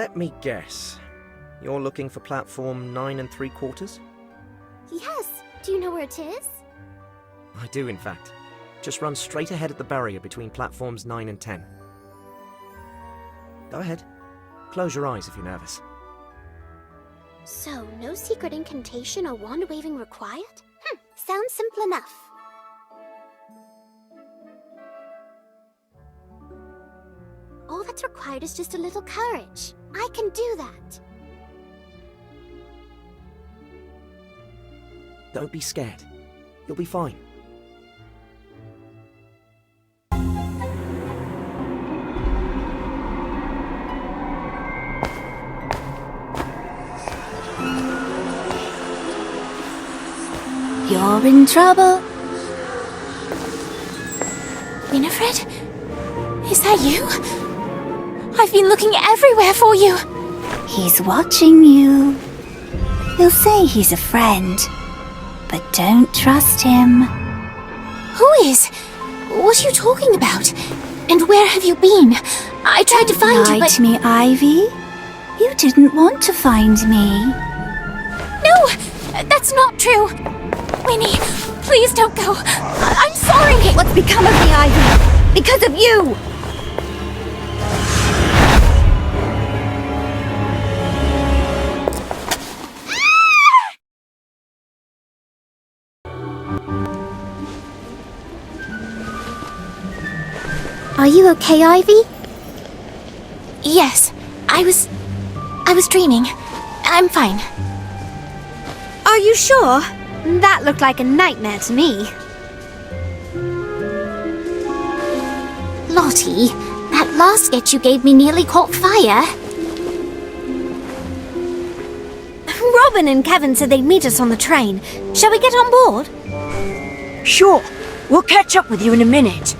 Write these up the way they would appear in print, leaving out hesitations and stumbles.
Let me guess. You're looking for platform 9 3/4? Yes. Do you know where it is? I do, in fact. Just run straight ahead at the barrier between platforms 9 and 10. Go ahead. Close your eyes if you're nervous. So, no secret incantation or wand waving required? Sounds simple enough. All that's required is just a little courage. I can do that. Don't be scared. You'll be fine. You're in trouble. Winifred? Is that you? I've been looking everywhere for you. He's watching you. He'll say he's a friend, but don't trust him. Who is? What are you talking about? And where have you been? I tried to find you, Lie but... to me, Ivy. You didn't want to find me. No! That's not true! Winnie, please don't go. I'm sorry! What's become of me, Ivy? Because of you! Are you okay, Ivy? Yes, I was dreaming. I'm fine. Are you sure? That looked like a nightmare to me. Lottie, that last sketch you gave me nearly caught fire. Robin and Kevin said they'd meet us on the train. Shall we get on board? Sure. We'll catch up with you in a minute.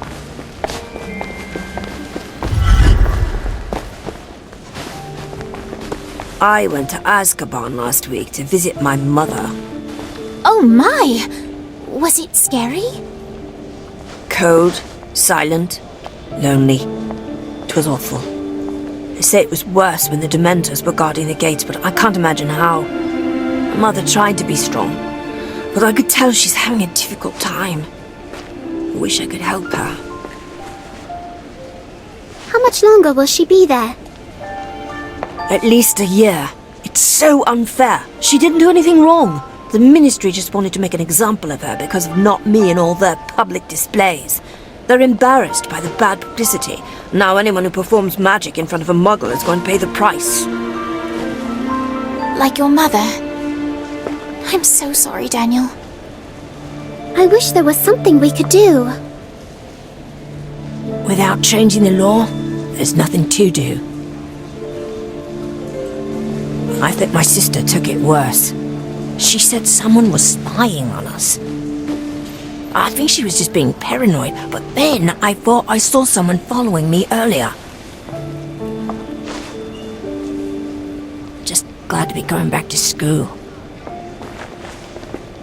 I went to Azkaban last week to visit my mother. Oh my! Was it scary? Cold, silent, lonely. It was awful. They say it was worse when the Dementors were guarding the gates, but I can't imagine how. My mother tried to be strong, but I could tell she's having a difficult time. I wish I could help her. How much longer will she be there? At least a year. It's so unfair. She didn't do anything wrong. The Ministry just wanted to make an example of her because of not me and all their public displays. They're embarrassed by the bad publicity. Now anyone who performs magic in front of a muggle is going to pay the price. Like your mother. I'm so sorry, Daniel. I wish there was something we could do. Without changing the law, there's nothing to do. I think my sister took it worse. She said someone was spying on us. I think she was just being paranoid, but then I thought I saw someone following me earlier. Just glad to be going back to school.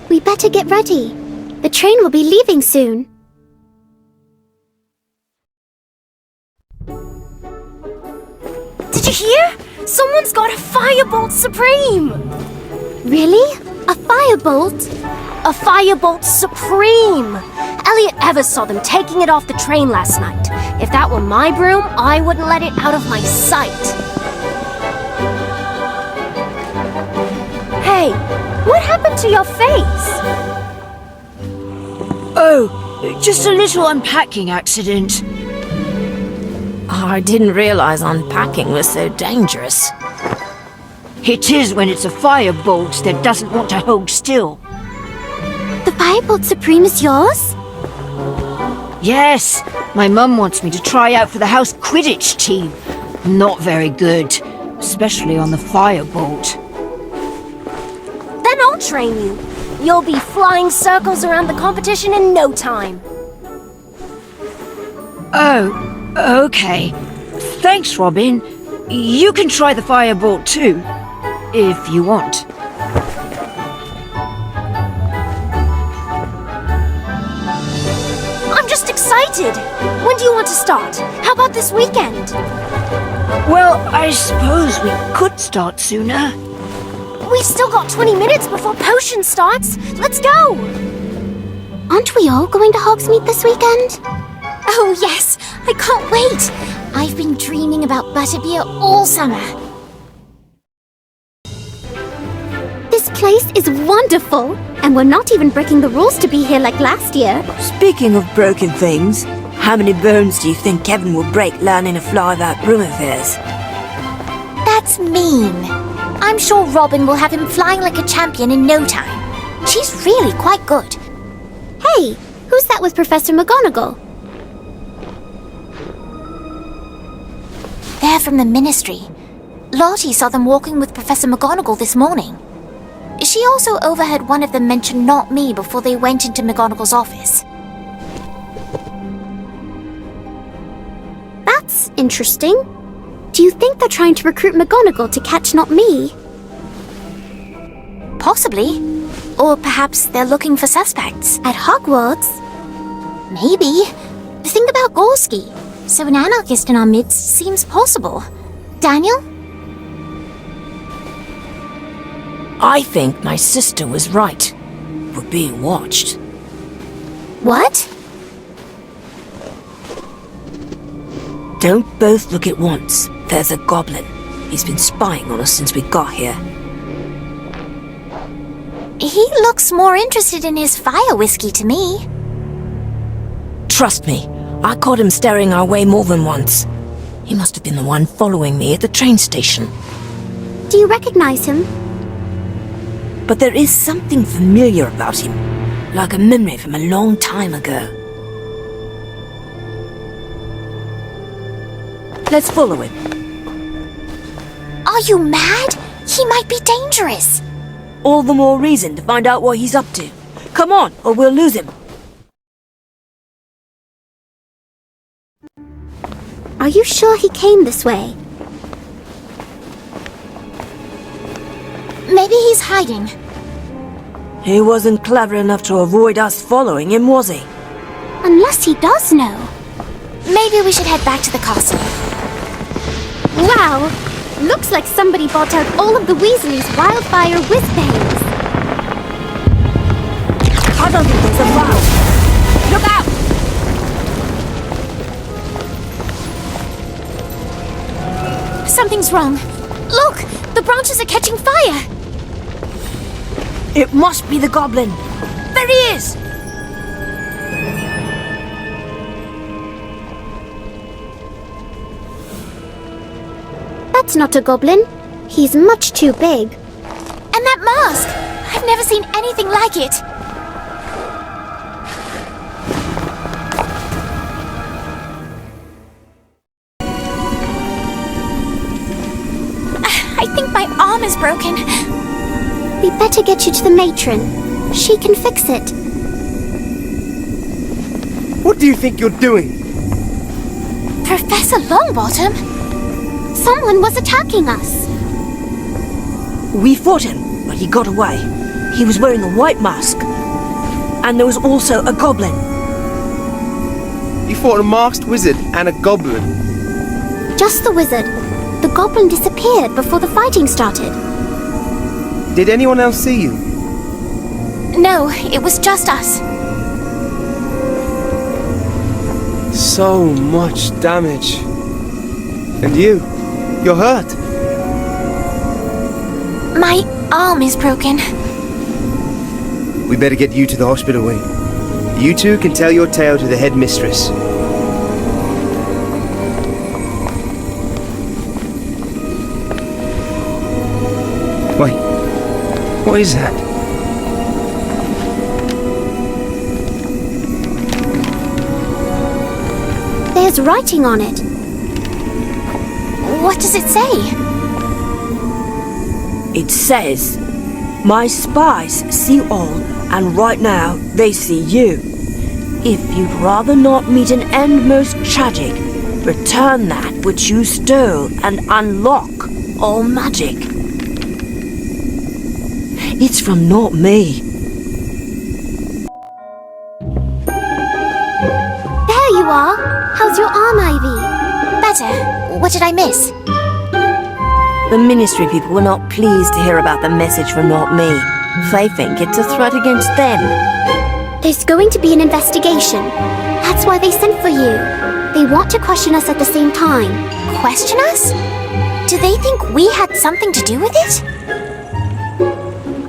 We better get ready. The train will be leaving soon. Did you hear? Someone's got a Firebolt Supreme! Really? A firebolt? A Firebolt Supreme! Elliot Evers saw them taking it off the train last night. If that were my broom, I wouldn't let it out of my sight. Hey, what happened to your face? Oh, just a little unpacking accident. I didn't realize unpacking was so dangerous. It is when it's a firebolt that doesn't want to hold still. The Firebolt Supreme is yours? Yes, my mum wants me to try out for the house Quidditch team. Not very good, especially on the firebolt. Then I'll train you. You'll be flying circles around the competition in no time. Oh, okay. Thanks, Robin. You can try the firebolt too, if you want. I'm just excited. When do you want to start? How about this weekend? Well, I suppose we could start sooner. We've still got 20 minutes before potion starts. Let's go! Aren't we all going to Hogsmeade this weekend? Oh, yes. I can't wait. I've been dreaming about butterbeer all summer. This place is wonderful, and we're not even breaking the rules to be here like last year. Speaking of broken things, how many bones do you think Kevin will break learning to fly that broom of his? That's mean. I'm sure Robin will have him flying like a champion in no time. She's really quite good. Hey, who's that with Professor McGonagall? They're from the Ministry. Lottie saw them walking with Professor McGonagall this morning. She also overheard one of them mention not me before they went into McGonagall's office. That's interesting. Do you think they're trying to recruit McGonagall to catch not me? Possibly. Or perhaps they're looking for suspects. At Hogwarts? Maybe. Think about Gorski. So an anarchist in our midst seems possible. Daniel? I think my sister was right. We're being watched. What? Don't both look at once. There's a goblin. He's been spying on us since we got here. He looks more interested in his fire whiskey to me. Trust me, I caught him staring our way more than once. He must have been the one following me at the train station. Do you recognize him? But there is something familiar about him, like a memory from a long time ago. Let's follow him. Are you mad? He might be dangerous. All the more reason to find out what he's up to. Come on, or we'll lose him. Are you sure he came this way? Maybe he's hiding. He wasn't clever enough to avoid us following him, was he? Unless he does know. Maybe we should head back to the castle. Wow! Looks like somebody bought out all of the Weasleys' wildfire whiz-bangs. I don't think there's a row. Look out! Something's wrong. Look! The branches are catching fire! It must be the goblin. There he is! That's not a goblin. He's much too big. And that mask! I've never seen anything like it. I think my arm is broken. We better get you to the matron. She can fix it. What do you think you're doing? Professor Longbottom? Someone was attacking us. We fought him, but he got away. He was wearing a white mask. And there was also a goblin. You fought a masked wizard and a goblin. Just the wizard. The goblin disappeared before the fighting started. Did anyone else see you? No, it was just us. So much damage. And you're hurt. My arm is broken. We better get you to the hospital wing. You two can tell your tale to the headmistress. Wait, what is that? There's writing on it. What does it say? It says, "My spies see all, and right now they see you. If you'd rather not meet an end most tragic, return that which you stole and unlock all magic." It's from not me. There you are. How's your arm, Ivy? matter? What did I miss? The Ministry people were not pleased to hear about the message from Not Me. They think it's a threat against them. There's going to be an investigation. That's why they sent for you. They want to question us at the same time. Question us? Do they think we had something to do with it?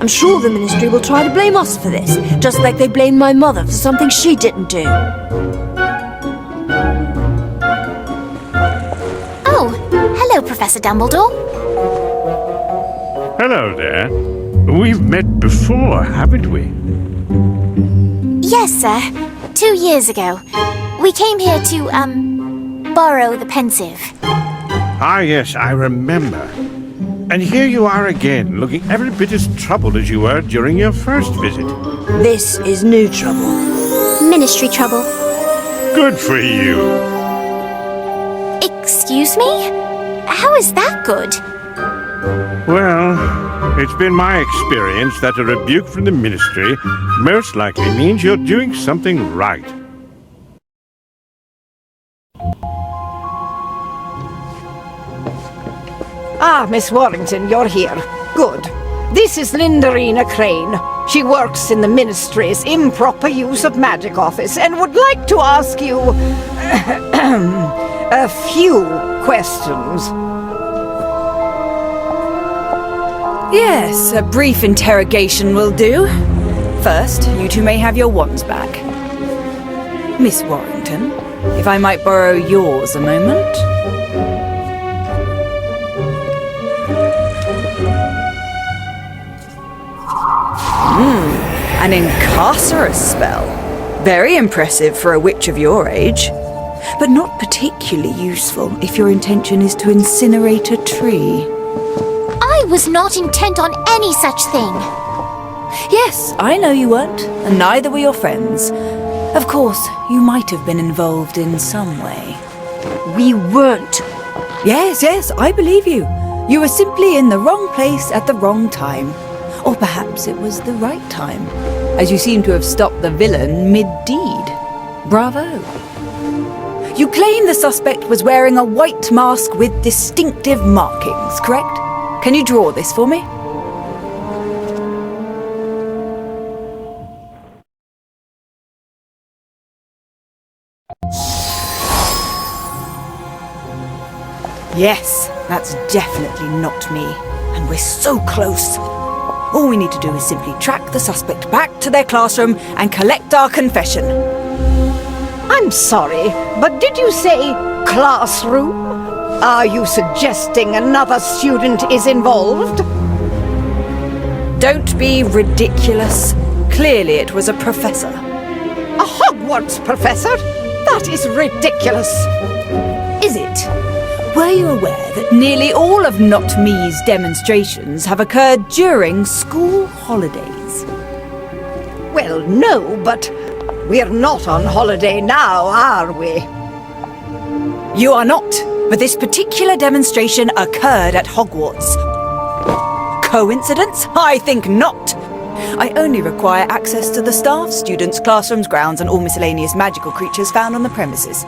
I'm sure the Ministry will try to blame us for this, just like they blamed my mother for something she didn't do. Oh, hello, Professor Dumbledore. Hello there. We've met before, haven't we? Yes, sir. 2 years ago. We came here to, borrow the pensive. Ah, yes, I remember. And here you are again, looking every bit as troubled as you were during your first visit. This is new trouble. Ministry trouble. Good for you. Excuse me? How is that good? Well, it's been my experience that a rebuke from the Ministry most likely means you're doing something right. Ah, Miss Warrington, you're here. Good. This is Lindarina Crane. She works in the Ministry's improper use of magic office and would like to ask you a few questions. Yes, a brief interrogation will do. First, you two may have your wands back. Miss Warrington, if I might borrow yours a moment. An incarcerous spell. Very impressive for a witch of your age. But not particularly useful if your intention is to incinerate a tree. I was not intent on any such thing. Yes, I know you weren't, and neither were your friends. Of course, you might have been involved in some way. We weren't. Yes, I believe you. You were simply in the wrong place at the wrong time. Or perhaps it was the right time, as you seem to have stopped the villain mid-deed. Bravo. You claim the suspect was wearing a white mask with distinctive markings, correct? Can you draw this for me? Yes, that's definitely not me. And we're so close. All we need to do is simply track the suspect back to their classroom and collect our confession. I'm sorry, but did you say classroom? Are you suggesting another student is involved? Don't be ridiculous. Clearly it was a professor. A Hogwarts professor? That is ridiculous. Is it? Were you aware that nearly all of Not Me's demonstrations have occurred during school holidays? Well, no, but we're not on holiday now, are we? You are not, but this particular demonstration occurred at Hogwarts. Coincidence? I think not. I only require access to the staff, students, classrooms, grounds, and all miscellaneous magical creatures found on the premises.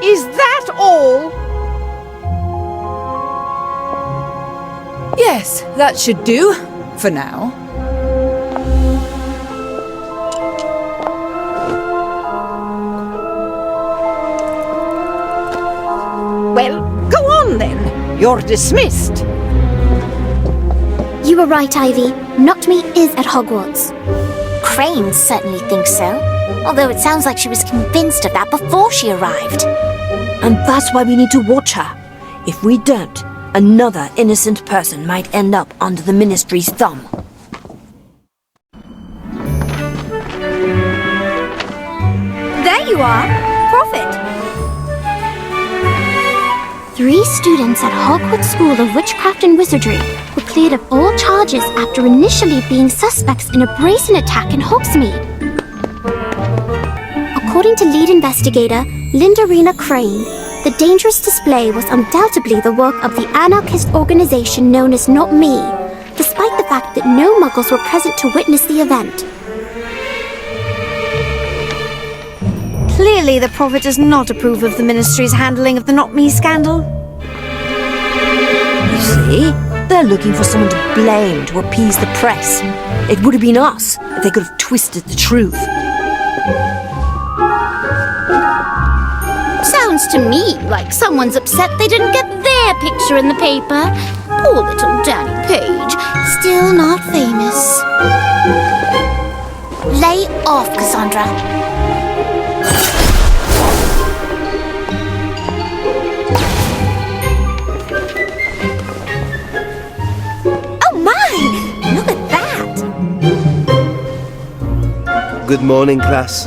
Is that all? Yes, that should do, for now. Well, go on then. You're dismissed. You were right, Ivy. Not Me is at Hogwarts. Crane certainly thinks so. Although it sounds like she was convinced of that before she arrived. And that's why we need to watch her. If we don't, another innocent person might end up under the Ministry's thumb. There you are. Prophet. 3 students at Hogwarts School of Witchcraft and Wizardry were cleared of all charges after initially being suspects in a brazen attack in Hogsmeade. According to lead investigator Lindarina Crane, the dangerous display was undoubtedly the work of the anarchist organization known as Not Me, despite the fact that no muggles were present to witness the event. Clearly, the Prophet does not approve of the Ministry's handling of the Not Me scandal. You see? They're looking for someone to blame to appease the press. It would have been us if they could have twisted the truth. Sounds to me like someone's upset they didn't get their picture in the paper. Poor little Danny Page, still not famous. Lay off, Cassandra. Oh my! Look at that! Good morning, class.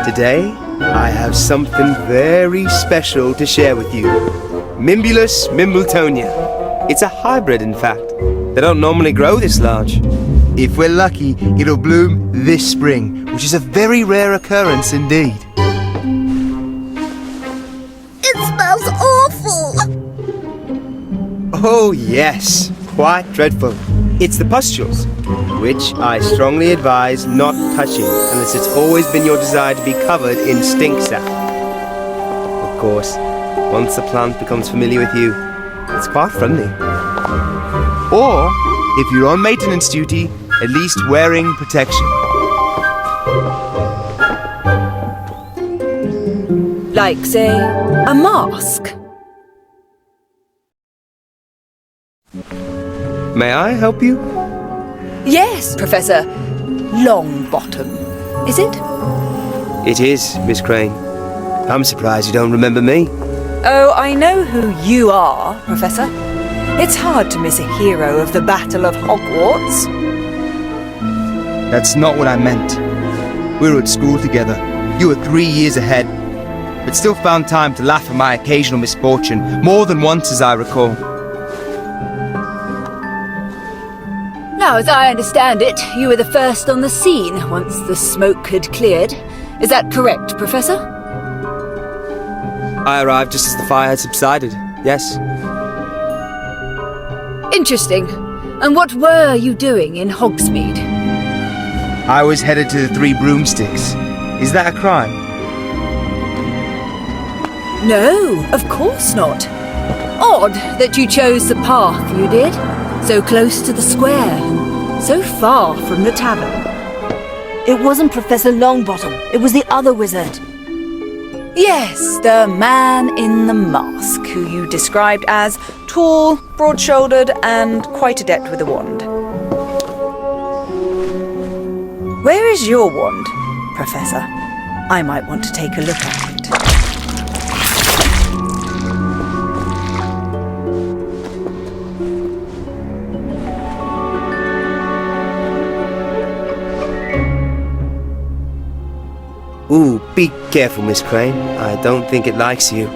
Today, I have something very special to share with you. Mimbulus Mimbletonia. It's a hybrid, in fact. They don't normally grow this large. If we're lucky, it'll bloom this spring, which is a very rare occurrence indeed. It smells awful! Oh yes, quite dreadful. It's the pustules, which I strongly advise not touching unless it's always been your desire to be covered in stink sap. Of course, once the plant becomes familiar with you, it's quite friendly. Or, if you're on maintenance duty, at least wearing protection. Like, say, a mask. May I help you? Yes, Professor Longbottom. Is it? It is, Miss Crane. I'm surprised you don't remember me. Oh, I know who you are, Professor. It's hard to miss a hero of the Battle of Hogwarts. That's not what I meant. We were at school together. You were 3 years ahead, but still found time to laugh at my occasional misfortune, more than once as I recall. Now, as I understand it, you were the first on the scene once the smoke had cleared. Is that correct, Professor? I arrived just as the fire had subsided, yes. Interesting. And what were you doing in Hogsmeade? I was headed to the Three Broomsticks. Is that a crime? No, of course not. Odd that you chose the path you did. So close to the square, so far from the tavern. It wasn't Professor Longbottom, it was the other wizard. Yes, the man in the mask, who you described as tall, broad-shouldered, and quite adept with a wand. Where is your wand, Professor? I might want to take a look at it. Ooh, be careful, Miss Crane. I don't think it likes you.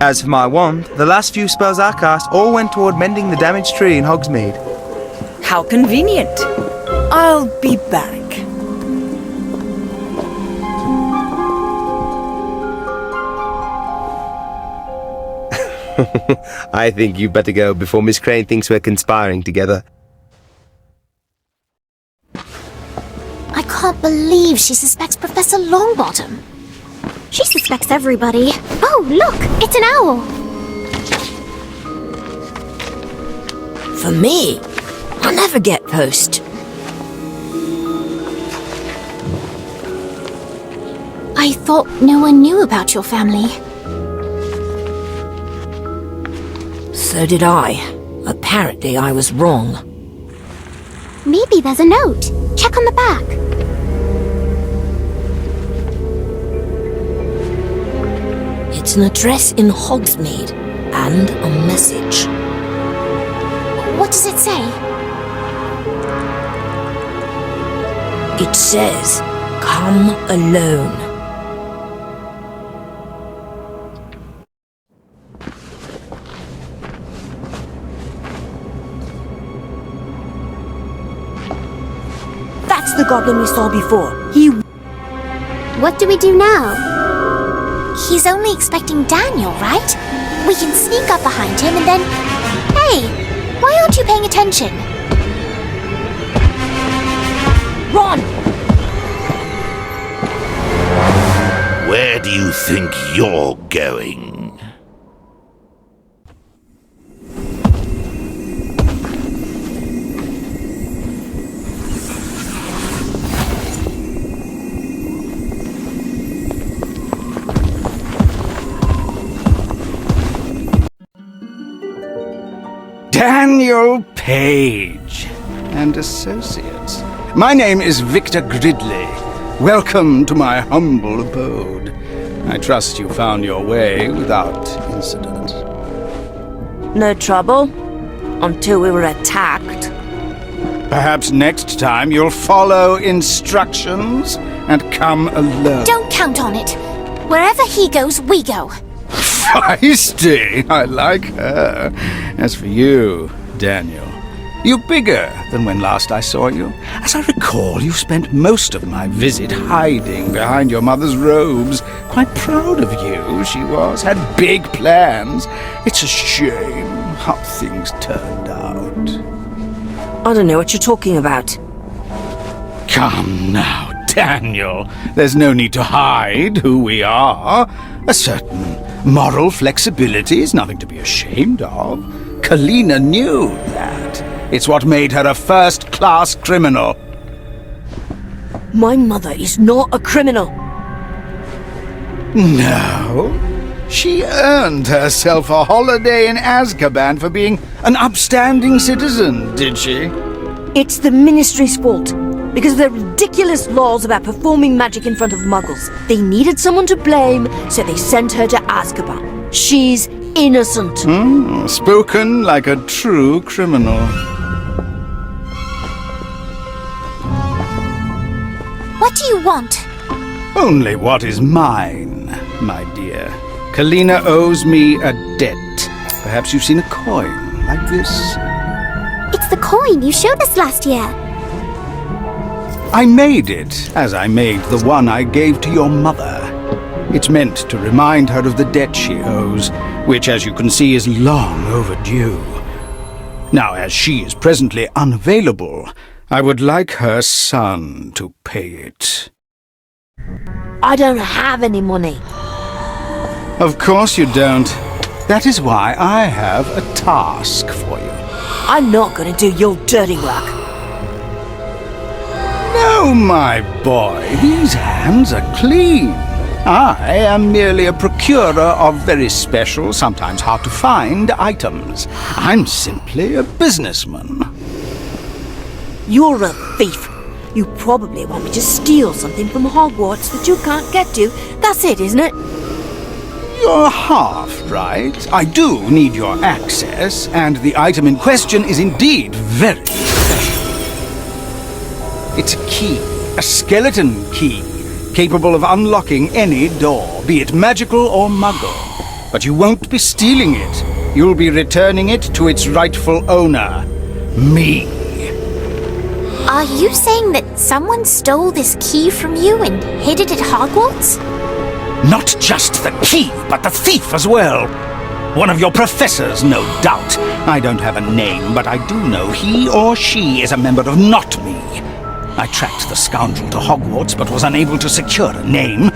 As for my wand, the last few spells I cast all went toward mending the damaged tree in Hogsmeade. How convenient. I'll be back. I think you better go before Miss Crane thinks we're conspiring together. I can't believe she suspects Professor Longbottom. She suspects everybody. Oh, look! It's an owl! For me, I'll never get post. I thought no one knew about your family. So did I. Apparently I was wrong. Maybe there's a note. Check on the back. It's an address in Hogsmeade and a message. What does it say? It says, "Come alone." That's the goblin we saw before. What do we do now? He's only expecting Daniel, right? We can sneak up behind him and then... Hey, why aren't you paying attention? Run! think you're going? Daniel Page and Associates. My name is Victor Gridley. Welcome to my humble abode. I trust you found your way without incident. No trouble. Until we were attacked. Perhaps next time you'll follow instructions and come alone. Don't count on it. Wherever he goes, we go. Feisty! I like her. As for you, Daniel, you're bigger than when last I saw you. As I recall, you spent most of my visit hiding behind your mother's robes. Quite proud of you, she was. Had big plans. It's a shame how things turned out. I don't know what you're talking about. Come now, Daniel. There's no need to hide who we are. A certain moral flexibility is nothing to be ashamed of. Kalina knew that. It's what made her a first-class criminal. My mother is not a criminal. No. She earned herself a holiday in Azkaban for being an upstanding citizen, did she? It's the Ministry's fault. Because of their ridiculous laws about performing magic in front of muggles. They needed someone to blame, so they sent her to Azkaban. She's innocent. Spoken like a true criminal. What do you want? Only what is mine, my dear. Kalina owes me a debt. Perhaps you've seen a coin like this. It's the coin you showed us last year. I made it, as I made the one I gave to your mother. It's meant to remind her of the debt she owes, which, as you can see, is long overdue. Now, as she is presently unavailable, I would like her son to pay it. I don't have any money. Of course you don't. That is why I have a task for you. I'm not going to do your dirty work. No, my boy, these hands are clean. I am merely a procurer of very special, sometimes hard-to-find items. I'm simply a businessman. You're a thief. You probably want me to steal something from Hogwarts that you can't get to. That's it, isn't it? You're half right. I do need your access, and the item in question is indeed very special. It's a key, a skeleton key, capable of unlocking any door, be it magical or muggle. But you won't be stealing it. You'll be returning it to its rightful owner, me. Are you saying that someone stole this key from you and hid it at Hogwarts? Not just the key, but the thief as well. One of your professors, no doubt. I don't have a name, but I do know he or she is a member of Not Me. I tracked the scoundrel to Hogwarts, but was unable to secure a name.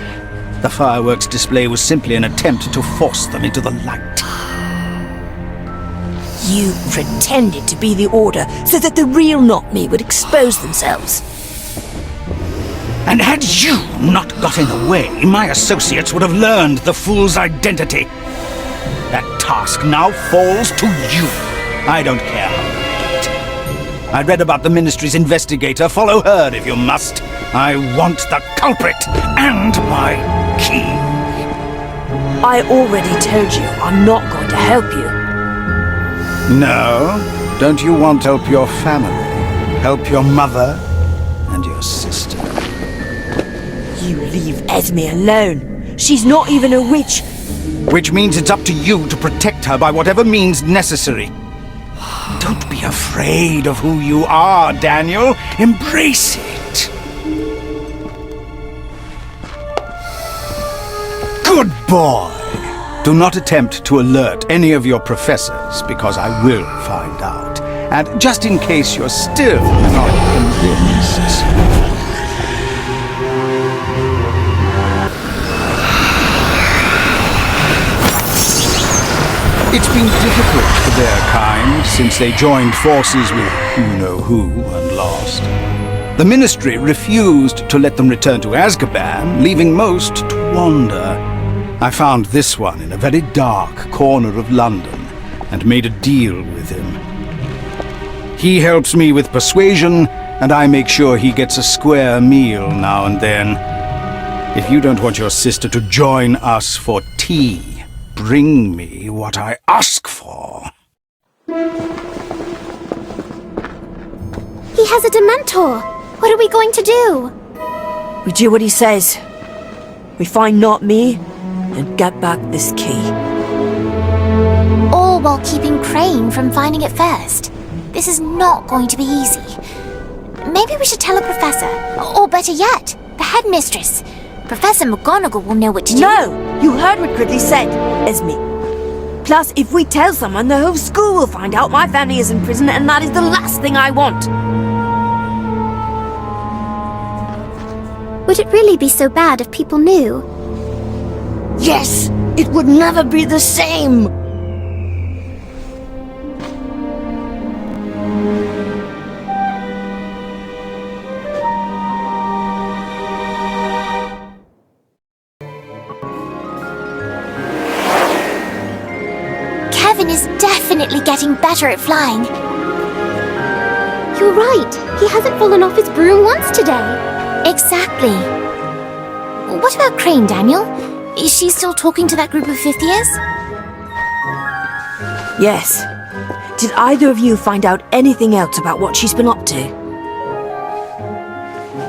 The fireworks display was simply an attempt to force them into the light. You pretended to be the Order so that the real Not Me would expose themselves. And had you not got in the way, my associates would have learned the fool's identity. That task now falls to you. I don't care how you do it. I read about the Ministry's investigator. Follow her if you must. I want the culprit and my key. I already told you I'm not going to help you. No? Don't you want to help your family? Help your mother and your sister? You leave Esme alone. She's not even a witch. Which means it's up to you to protect her by whatever means necessary. Don't be afraid of who you are, Daniel. Embrace it. Good boy. Do not attempt to alert any of your professors, because I will find out. And just in case you're still not convinced... It's been difficult for their kind since they joined forces with you-know-who and lost. The Ministry refused to let them return to Azkaban, leaving most to wander. I found this one in a very dark corner of London and made a deal with him. He helps me with persuasion, and I make sure he gets a square meal now and then. If you don't want your sister to join us for tea, bring me what I ask for. He has a Dementor. What are we going to do? We do what he says. We find not me, and get back this key. All while keeping Crane from finding it first. This is not going to be easy. Maybe we should tell a professor, or better yet, the headmistress. Professor McGonagall will know what to do. No! You heard what Gridley said, Esme. Plus, if we tell someone, the whole school will find out my family is in prison, and that is the last thing I want. Would it really be so bad if people knew? Yes! It would never be the same! Kevin is definitely getting better at flying. You're right. He hasn't fallen off his broom once today. Exactly. What about Crane, Daniel? Is she still talking to that group of 50ers? Yes. Did either of you find out anything else about what she's been up to?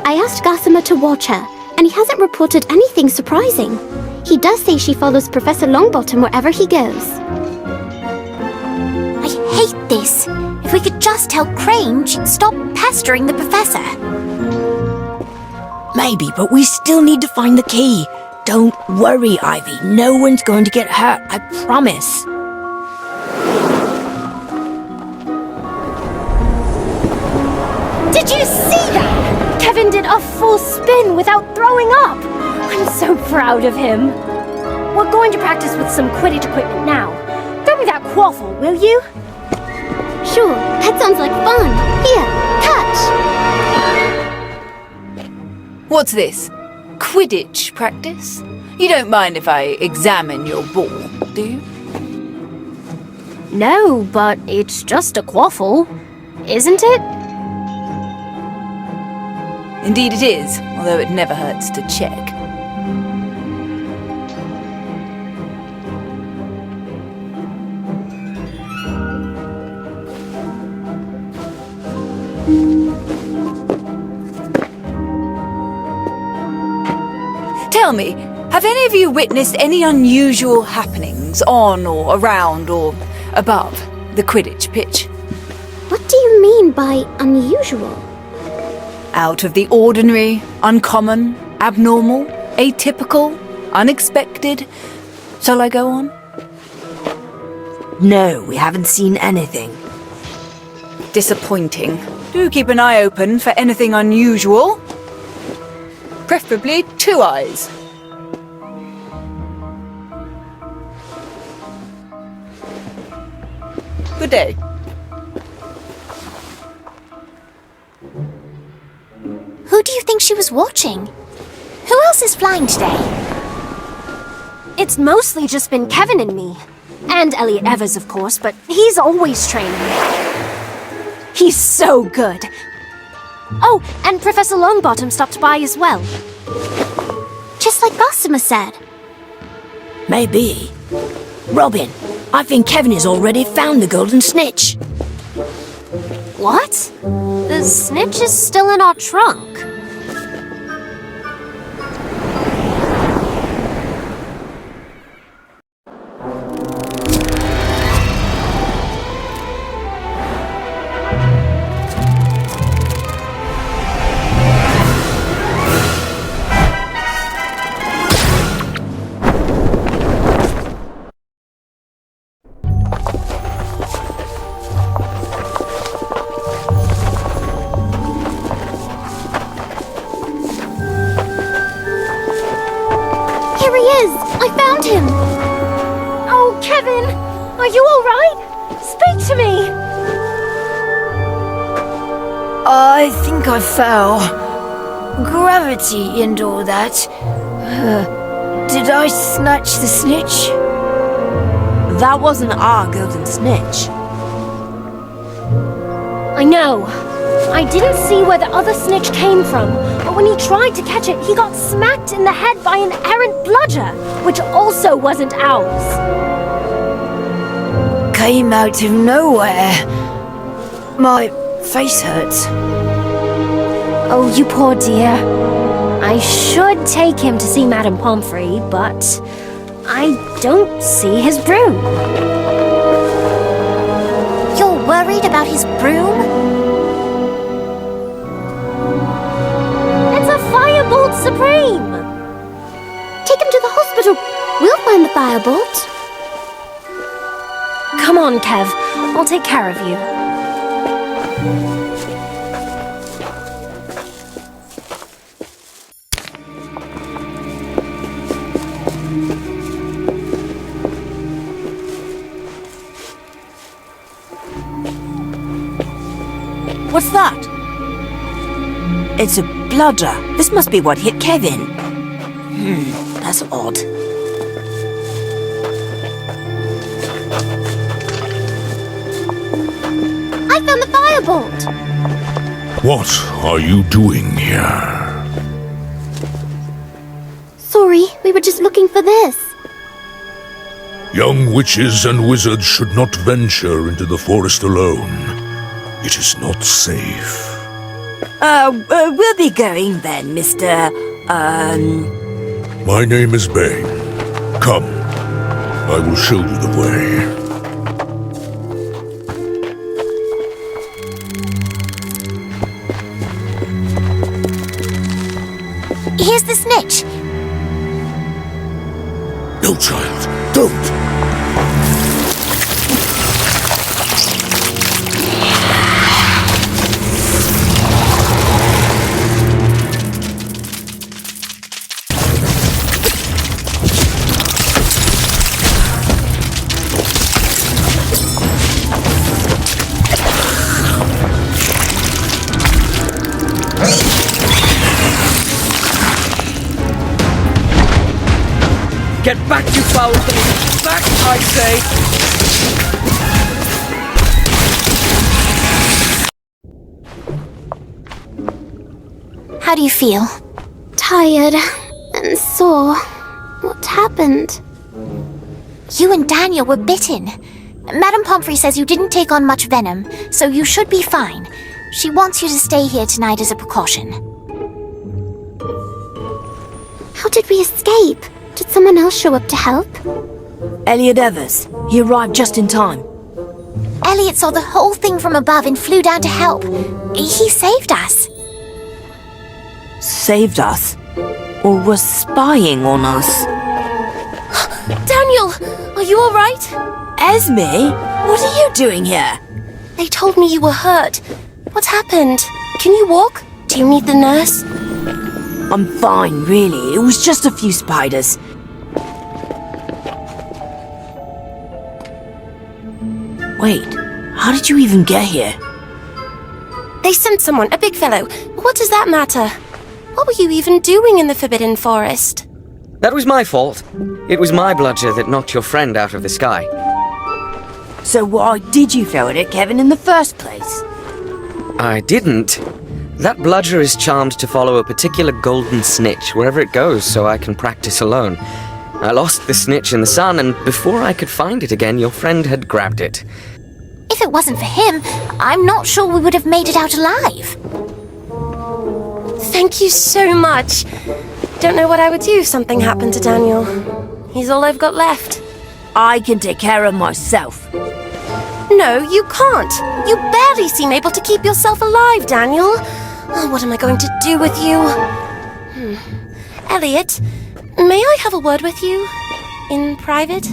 I asked Gossamer to watch her, and he hasn't reported anything surprising. He does say she follows Professor Longbottom wherever he goes. I hate this. If we could just tell Crane she'd stop pestering the professor. Maybe, but we still need to find the key. Don't worry, Ivy. No one's going to get hurt, I promise. Did you see that? Kevin did a full spin without throwing up. I'm so proud of him. We're going to practice with some Quidditch equipment now. Throw me that quaffle, will you? Sure, that sounds like fun. Here, catch! What's this? Quidditch practice? You don't mind if I examine your ball, do you? No, but it's just a quaffle, isn't it? Indeed it is, although it never hurts to check. Tell me, have any of you witnessed any unusual happenings on or around or above the Quidditch pitch? What do you mean by unusual? Out of the ordinary, uncommon, abnormal, atypical, unexpected. Shall I go on? No, we haven't seen anything. Disappointing. Do keep an eye open for anything unusual. Preferably 2 eyes. Good day. Who do you think she was watching? Who else is flying today? It's mostly just been Kevin and me. And Elliot Evers, of course, but he's always training. He's so good. Oh, and Professor Longbottom stopped by as well. Just like Gossamer said. Maybe. Robin, I think Kevin has already found the golden snitch. What? The snitch is still in our trunk. Are you alright? Speak to me! I think I fell. Gravity and all that. Did I snatch the snitch? That wasn't our golden snitch. I know. I didn't see where the other snitch came from, but when he tried to catch it, he got smacked in the head by an errant bludger, which also wasn't ours. Came out of nowhere. My face hurts. Oh, you poor dear. I should take him to see Madame Pomfrey, but I don't see his broom. You're worried about his broom? It's a Firebolt Supreme! Take him to the hospital. We'll find the firebolt. Come on, Kev. I'll take care of you. What's that? It's a bludger. This must be what hit Kevin. That's odd. I found the firebolt. What are you doing here? Sorry, we were just looking for this. Young witches and wizards should not venture into the forest alone. It is not safe. We'll be going then, Mr. My name is Bane. Come, I will show you the way. Here's the snitch. No, child, don't! Get back, you foul thing! Back, I say! How do you feel? Tired and sore. What happened? You and Daniel were bitten. Madame Pomfrey says you didn't take on much venom, so you should be fine. She wants you to stay here tonight as a precaution. How did we escape? Did someone else show up to help? Elliot Evers. He arrived just in time. Elliot saw the whole thing from above and flew down to help. He saved us. Saved us? Or was spying on us? Daniel, are you alright? Esme? What are you doing here? They told me you were hurt. What happened? Can you walk? Do you need the nurse? I'm fine, really. It was just a few spiders. Wait, how did you even get here? They sent someone, a big fellow. What does that matter? What were you even doing in the Forbidden Forest? That was my fault. It was my bludger that knocked your friend out of the sky. So why did you throw it at Kevin in the first place? I didn't. That bludger is charmed to follow a particular golden snitch wherever it goes so I can practice alone. I lost the snitch in the sun, and before I could find it again, your friend had grabbed it. If it wasn't for him, I'm not sure we would have made it out alive. Thank you so much. Don't know what I would do if something happened to Daniel. He's all I've got left. I can take care of myself. No, you can't. You barely seem able to keep yourself alive, Daniel. Oh, what am I going to do with you? Elliot, may I have a word with you? In private?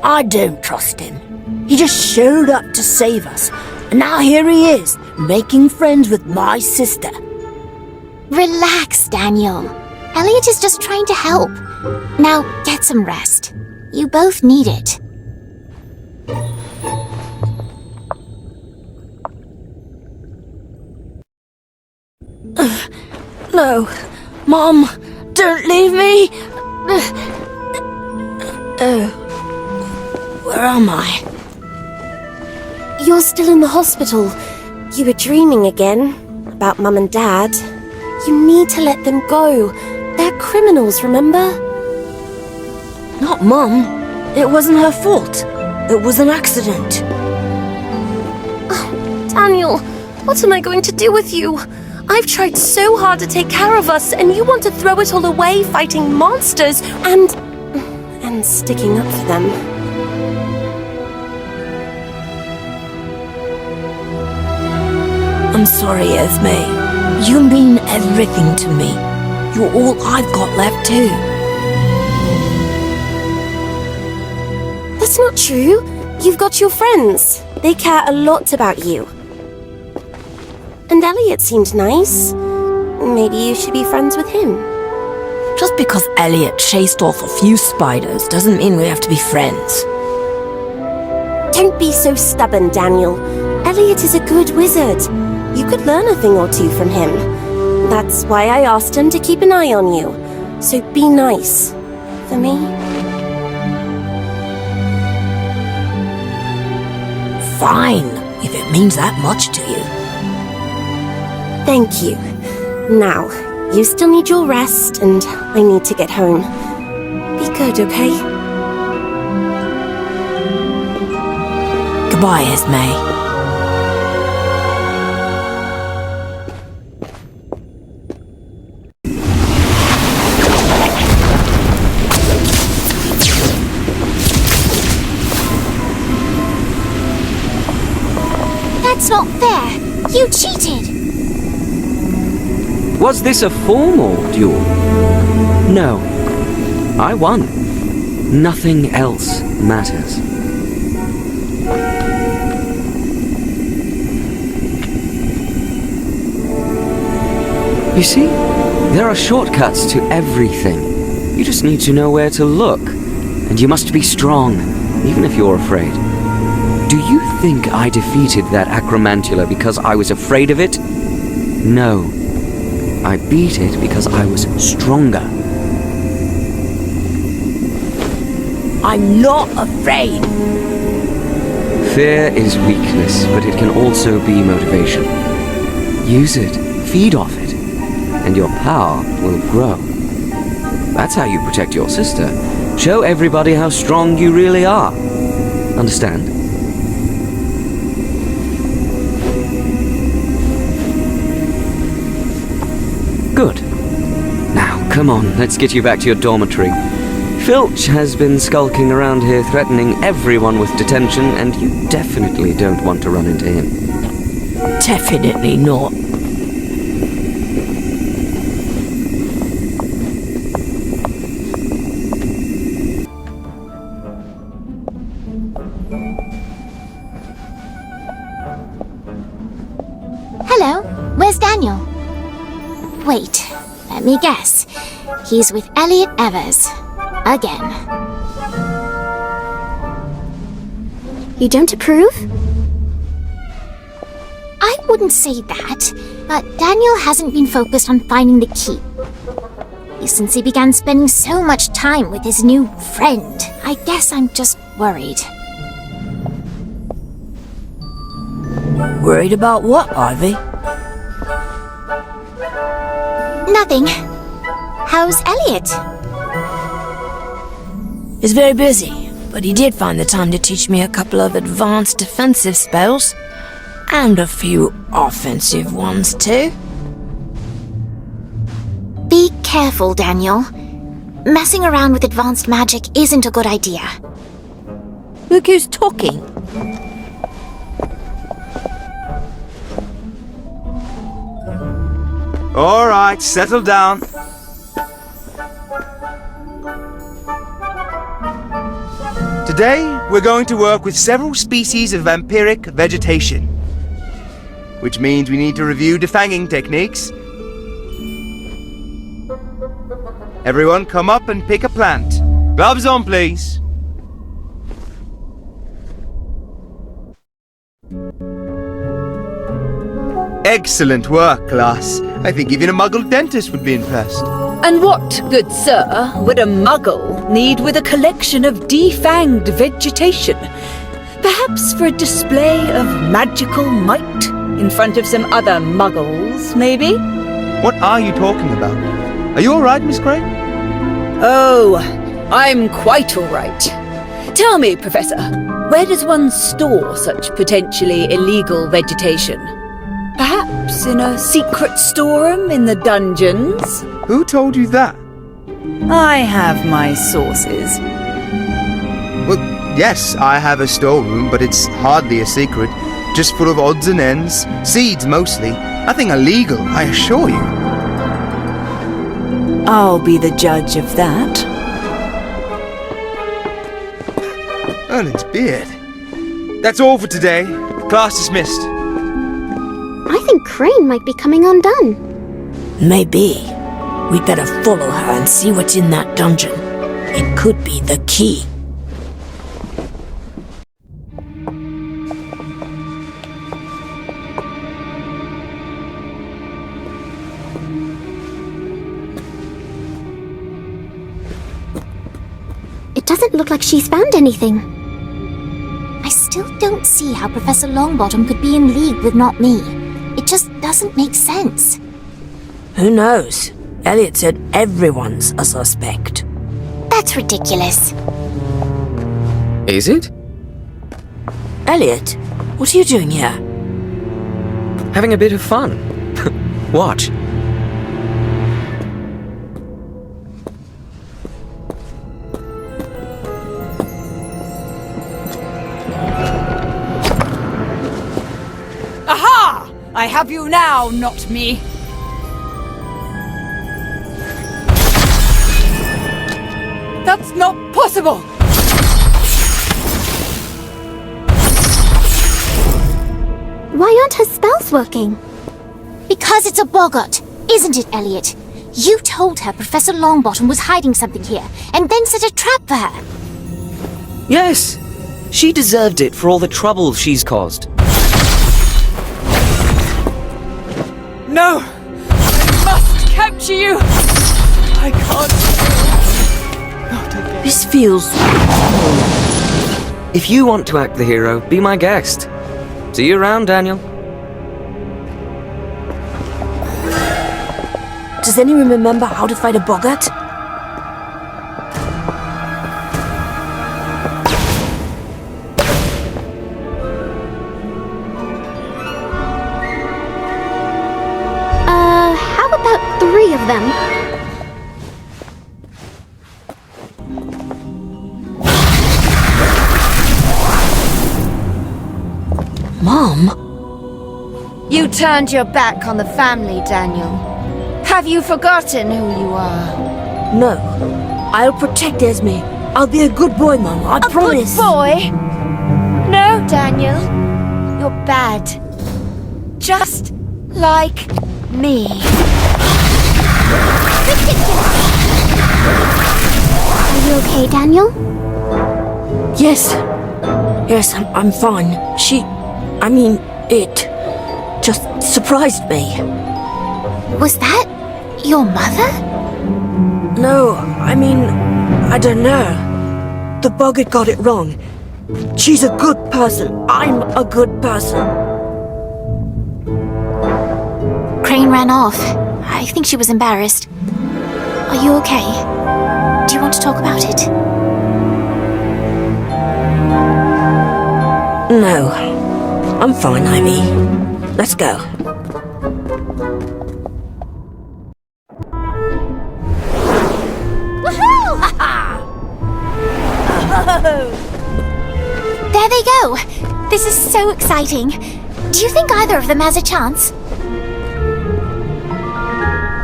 I don't trust him. He just showed up to save us. And now here he is, making friends with my sister. Relax, Daniel. Elliot is just trying to help. Now, get some rest. You both need it. No. Mom, don't leave me. Where am I? You're still in the hospital. You were dreaming again about Mum and Dad. You need to let them go. They're criminals, remember? Not Mum. It wasn't her fault. It was an accident. Oh, Daniel, what am I going to do with you? I've tried so hard to take care of us, and you want to throw it all away fighting monsters and sticking up for them. I'm sorry, Esme. You mean everything to me. You're all I've got left too. That's not true. You've got your friends. They care a lot about you. And Elliot seemed nice. Maybe you should be friends with him. Just because Elliot chased off a few spiders doesn't mean we have to be friends. Don't be so stubborn, Daniel. Elliot is a good wizard. You could learn a thing or two from him. That's why I asked him to keep an eye on you. So be nice. For me. Fine, if it means that much to you. Thank you. Now, you still need your rest, and I need to get home. Be good, okay? Goodbye, Esme. That's not fair. You cheated. Was this a formal duel? No. I won. Nothing else matters. You see, there are shortcuts to everything. You just need to know where to look. And you must be strong, even if you're afraid. Do you think I defeated that acromantula because I was afraid of it? No. I beat it because I was stronger. I'm not afraid. Fear is weakness, but it can also be motivation. Use it, feed off it, and your power will grow. That's how you protect your sister. Show everybody how strong you really are. Understand? Good. Now, come on, let's get you back to your dormitory. Filch has been skulking around here threatening everyone with detention, and you definitely don't want to run into him. Definitely not. Hello, where's Daniel? Wait, let me guess. He's with Elliot Evers. Again. You don't approve? I wouldn't say that, but Daniel hasn't been focused on finding the key. Since he began spending so much time with his new friend, I guess I'm just worried. Worried about what, Ivy? Nothing. How's Elliot? He's very busy, but he did find the time to teach me a couple of advanced defensive spells. And a few offensive ones, too. Be careful, Daniel. Messing around with advanced magic isn't a good idea. Look who's talking. All right, settle down. Today, we're going to work with several species of vampiric vegetation, which means we need to review defanging techniques, Everyone come up and pick a plant. Gloves on, please. Excellent work, class. I think even a muggle dentist would be impressed. And what, good sir, would a muggle need with a collection of defanged vegetation? Perhaps for a display of magical might in front of some other muggles, maybe? What are you talking about? Are you alright, Miss Crane? Oh, I'm quite all right. Tell me, Professor, where does one store such potentially illegal vegetation? Perhaps in a secret storeroom in the dungeons? Who told you that? I have my sources. Well, yes, I have a storeroom, but it's hardly a secret. Just full of odds and ends. Seeds, mostly. Nothing illegal, I assure you. I'll be the judge of that. Erlin's beard. That's all for today. Class dismissed. I think Crane might be coming undone. Maybe. We'd better follow her and see what's in that dungeon. It could be the key. It doesn't look like she's found anything. I still don't see how Professor Longbottom could be in league with not me. It just doesn't make sense. Who knows? Elliot said everyone's a suspect. That's ridiculous. Is it? Elliot, what are you doing here? Having a bit of fun. Watch. Aha! I have you now, not me. That's not possible! Why aren't her spells working? Because it's a boggart, isn't it, Elliot? You told her Professor Longbottom was hiding something here, and then set a trap for her. Yes. She deserved it for all the trouble she's caused. No! I must capture you! I can't. Not again. This feels... If you want to act the hero, be my guest. See you around, Daniel. Does anyone remember how to fight a boggart? How about 3 of them? Mom? You turned your back on the family, Daniel. Have you forgotten who you are? No. I'll protect Esme. I'll be a good boy, Mom. I promise. A good boy? No, Daniel. You're bad. Just like me. Are you okay, Daniel? Yes. Yes, I'm fine. It just surprised me. Was that your mother? No, I don't know. The boggart got it wrong. She's a good person. I'm a good person. Crane ran off. I think she was embarrassed. Are you okay? Do you want to talk about it? No. I'm fine, Ivy. Let's go. There they go! This is so exciting. Do you think either of them has a chance?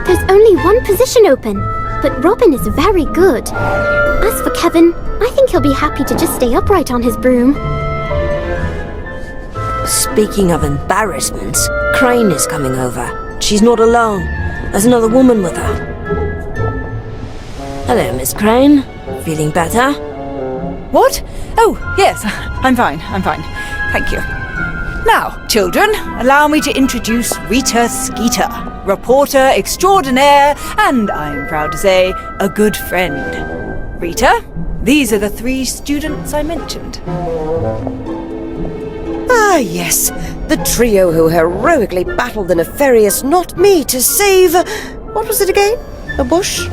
There's only one position open, but Robin is very good. As for Kevin, I think he'll be happy to just stay upright on his broom. Speaking of embarrassments, Crane is coming over. She's not alone. There's another woman with her. Hello, Miss Crane. Feeling better? What? Oh, yes, I'm fine. Thank you. Now, children, allow me to introduce Rita Skeeter, reporter extraordinaire, and I'm proud to say, a good friend. Rita, these are the 3 students I mentioned. Ah, yes. The trio who heroically battled the nefarious Not Me to save... What was it again? A bush?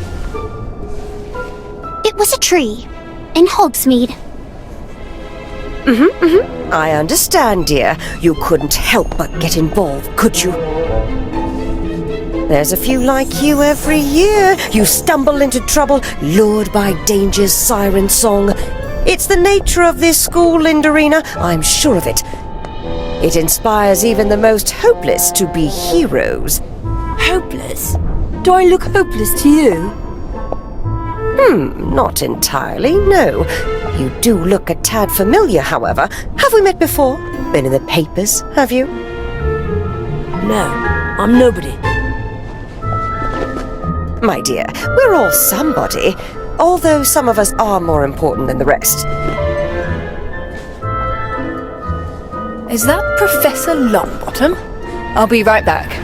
It was a tree. In Hogsmeade. I understand, dear. You couldn't help but get involved, could you? There's a few like you every year. You stumble into trouble, lured by danger's siren song. It's the nature of this school, Lindarina. I'm sure of it. It inspires even the most hopeless to be heroes. Hopeless? Do I look hopeless to you? Not entirely, no. You do look a tad familiar, however. Have we met before? Been in the papers, have you? No, I'm nobody. My dear, we're all somebody, although some of us are more important than the rest. Is that Professor Longbottom? I'll be right back.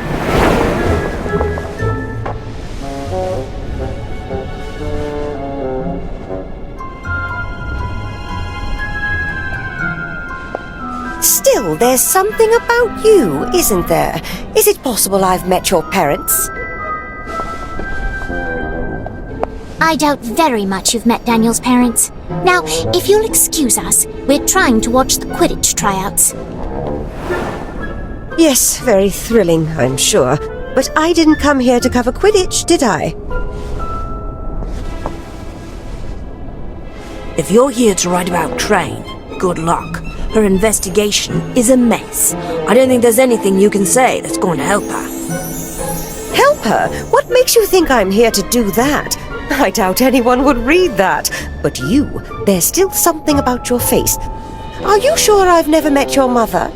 Still, there's something about you, isn't there? Is it possible I've met your parents? I doubt very much you've met Daniel's parents. Now, if you'll excuse us, we're trying to watch the Quidditch tryouts. Yes, very thrilling, I'm sure. But I didn't come here to cover Quidditch, did I? If you're here to write about Crane, good luck. Her investigation is a mess. I don't think there's anything you can say that's going to help her. Help her? What makes you think I'm here to do that? I doubt anyone would read that. But you, there's still something about your face. Are you sure I've never met your mother?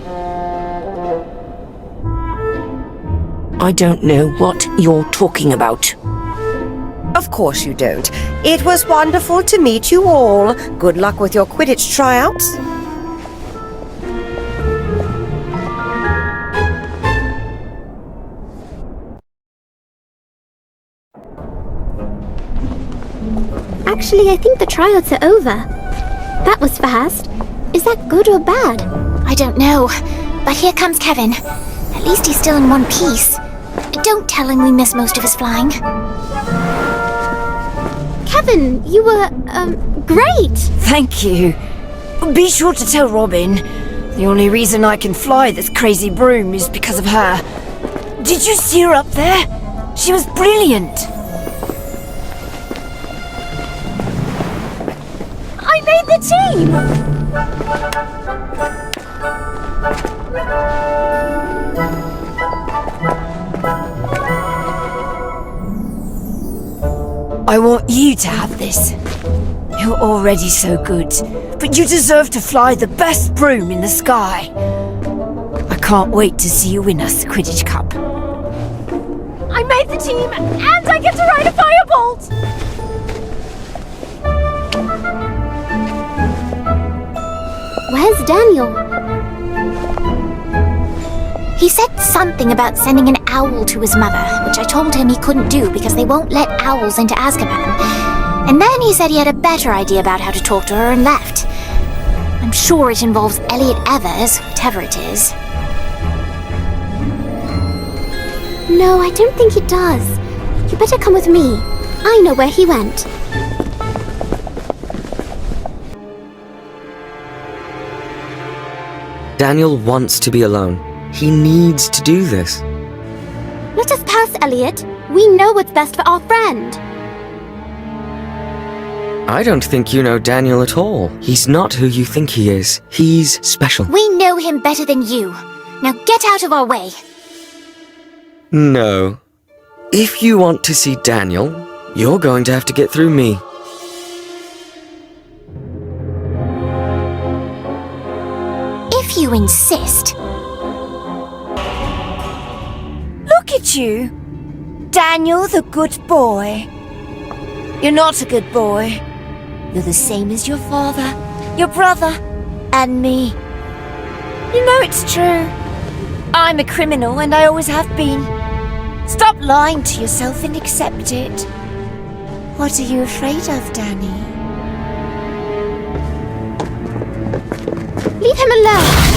I don't know what you're talking about. Of course you don't. It was wonderful to meet you all. Good luck with your Quidditch tryouts. Actually, I think the tryouts are over. That was fast. Is that good or bad? I don't know, but here comes Kevin. At least he's still in one piece. Don't tell him we missed most of his flying. Kevin, you were, great! Thank you. Be sure to tell Robin. The only reason I can fly this crazy broom is because of her. Did you see her up there? She was brilliant. I made the team! I want you to have this. You're already so good, but you deserve to fly the best broom in the sky. I can't wait to see you win us the Quidditch Cup. I made the team, and I get to ride a firebolt! Where's Daniel? He said something about sending an owl to his mother, which I told him he couldn't do because they won't let owls into Azkaban. And then he said he had a better idea about how to talk to her and left. I'm sure it involves Elliot Evers, whatever it is. No, I don't think it does. You better come with me. I know where he went. Daniel wants to be alone. He needs to do this. Let us pass, Elliot. We know what's best for our friend. I don't think you know Daniel at all. He's not who you think he is. He's special. We know him better than you. Now get out of our way. No. If you want to see Daniel, you're going to have to get through me. If you insist. Look at you. Daniel the good boy. You're not a good boy. You're the same as your father, your brother, and me. You know it's true. I'm a criminal and I always have been. Stop lying to yourself and accept it. What are you afraid of, Danny? Leave him alone!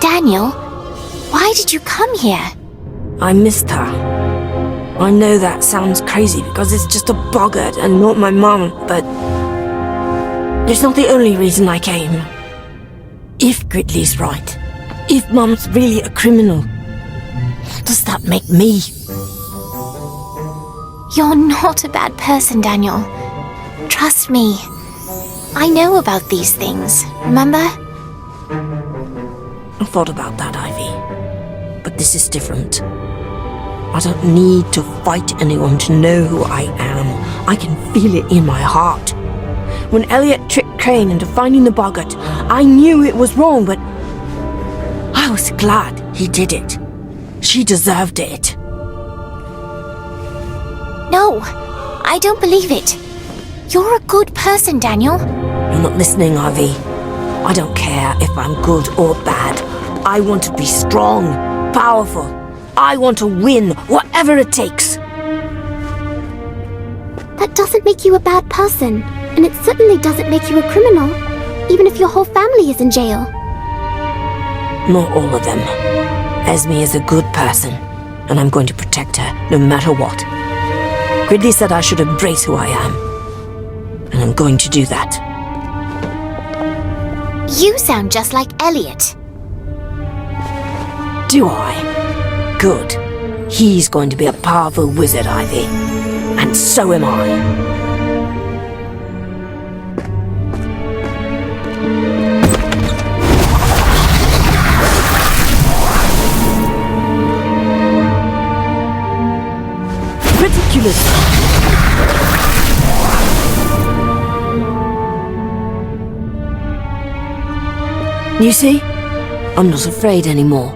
Daniel, why did you come here? I missed her. I know that sounds crazy because it's just a boggart and not my mum, but it's not the only reason I came. If Gridley's right, if Mum's really a criminal, what does that make me? You're not a bad person, Daniel. Trust me. I know about these things, remember? I thought about that, Ivy. But this is different. I don't need to fight anyone to know who I am. I can feel it in my heart. When Elliot tricked Crane into finding the boggart, I knew it was wrong, but I was glad he did it. She deserved it. No, I don't believe it. You're a good person, Daniel. You're not listening, Ivy. I don't care if I'm good or bad. I want to be strong, powerful. I want to win, whatever it takes. That doesn't make you a bad person, and it certainly doesn't make you a criminal, even if your whole family is in jail. Not all of them. Esme is a good person, and I'm going to protect her no matter what. Gridley said I should embrace who I am, and I'm going to do that. You sound just like Elliot. Do I? Good. He's going to be a powerful wizard, Ivy. And so am I. Ridiculous! You see? I'm not afraid anymore.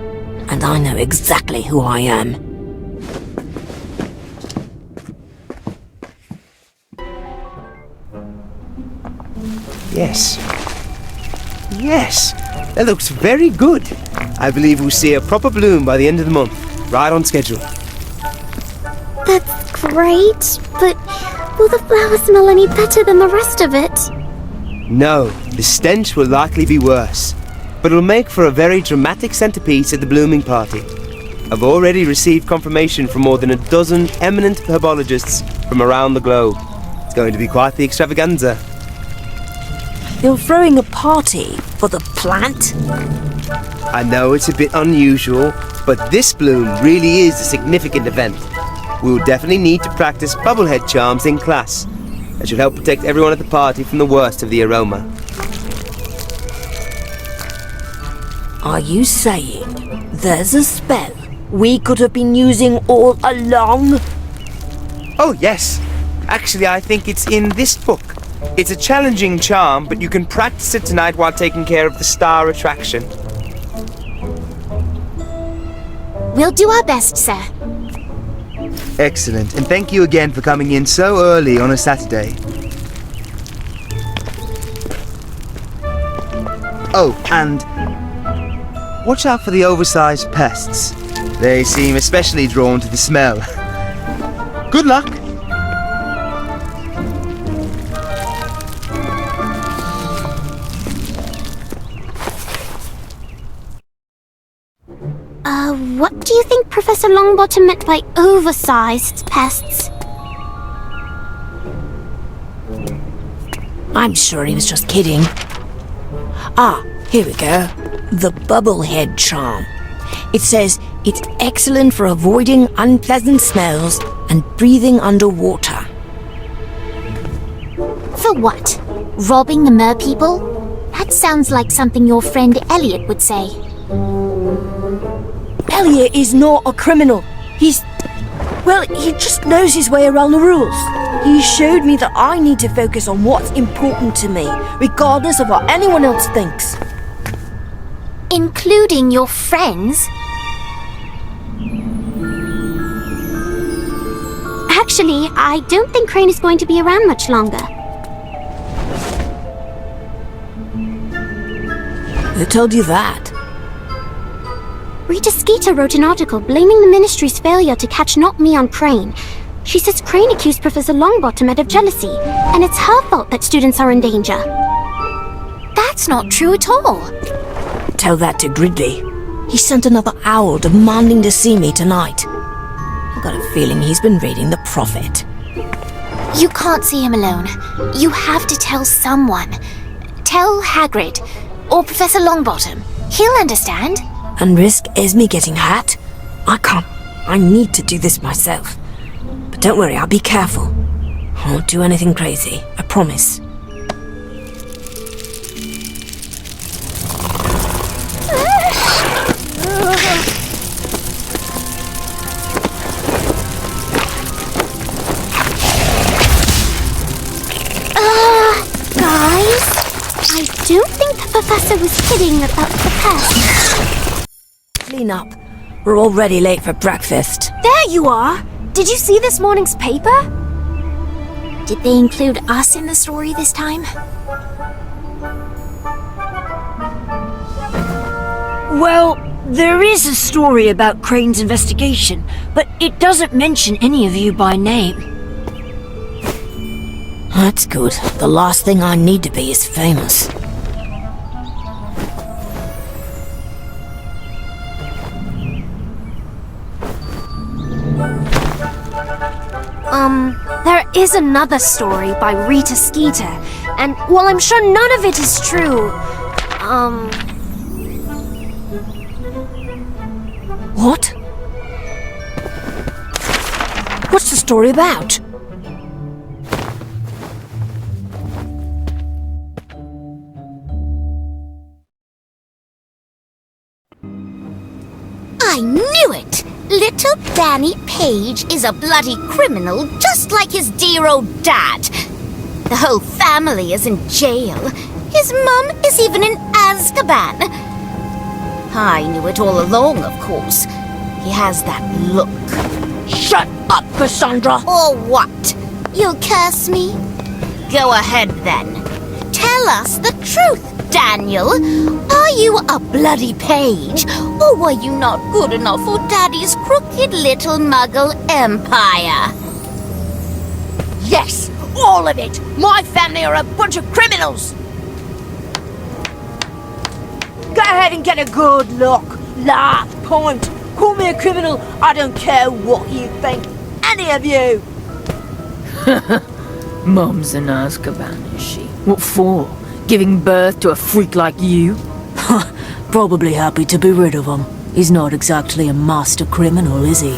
And I know exactly who I am. Yes. Yes, that looks very good. I believe we'll see a proper bloom by the end of the month. Right on schedule. That's great, but will the flower smell any better than the rest of it? No, the stench will likely be worse. But it'll make for a very dramatic centerpiece at the blooming party. I've already received confirmation from more than a dozen eminent herbologists from around the globe. It's going to be quite the extravaganza. You're throwing a party for the plant? I know it's a bit unusual, but this bloom really is a significant event. We'll definitely need to practice bubblehead charms in class. That should help protect everyone at the party from the worst of the aroma. Are you saying there's a spell we could have been using all along? Oh, yes. Actually, I think it's in this book. It's a challenging charm, but you can practice it tonight while taking care of the star attraction. We'll do our best, sir. Excellent, and thank you again for coming in so early on a Saturday. Oh, and watch out for the oversized pests. They seem especially drawn to the smell. Good luck! What do you think Professor Longbottom meant by oversized pests? I'm sure he was just kidding. Ah, here we go. The bubblehead charm. It says it's excellent for avoiding unpleasant smells and breathing underwater. For what? Robbing the mer people? That sounds like something your friend Elliot would say. Elliot is not a criminal. He just knows his way around the rules. He showed me that I need to focus on what's important to me, regardless of what anyone else thinks. Including your friends? Actually, I don't think Crane is going to be around much longer. Who told you that? Rita Skeeter wrote an article blaming the Ministry's failure to catch Not Me on Crane. She says Crane accused Professor Longbottom out of jealousy, and it's her fault that students are in danger. That's not true at all. Tell that to Gridley. He sent another owl demanding to see me tonight. I've got a feeling he's been reading the Prophet. You can't see him alone. You have to tell someone. Tell Hagrid, or Professor Longbottom. He'll understand. And risk Esme getting hurt? I can't. I need to do this myself. But don't worry, I'll be careful. I won't do anything crazy, I promise. Guys, I don't think the Professor was kidding about the pest. Clean up. We're already late for breakfast. There you are! Did you see this morning's paper? Did they include us in the story this time? Well, there is a story about Crane's investigation, but it doesn't mention any of you by name. That's good. The last thing I need to be is famous. There is another story by Rita Skeeter, and while I'm sure none of it is true, What? What's the story about? I knew it! Little Danny Page is a bloody criminal, just like his dear old dad. The whole family is in jail. His mum is even in Azkaban. I knew it all along, of course. He has that look. Shut up, Cassandra! Or what? You'll curse me? Go ahead, then. Tell us the truth, Daniel. Are you a bloody page, or were you not good enough for Daddy's crooked little muggle empire? Yes, all of it! My family are a bunch of criminals! Go ahead and get a good look. Laugh, point, call me a criminal. I don't care what you think. Any of you! Mum's in Azkaban, is she? What for? Giving birth to a freak like you? Probably happy to be rid of him. He's not exactly a master criminal, is he?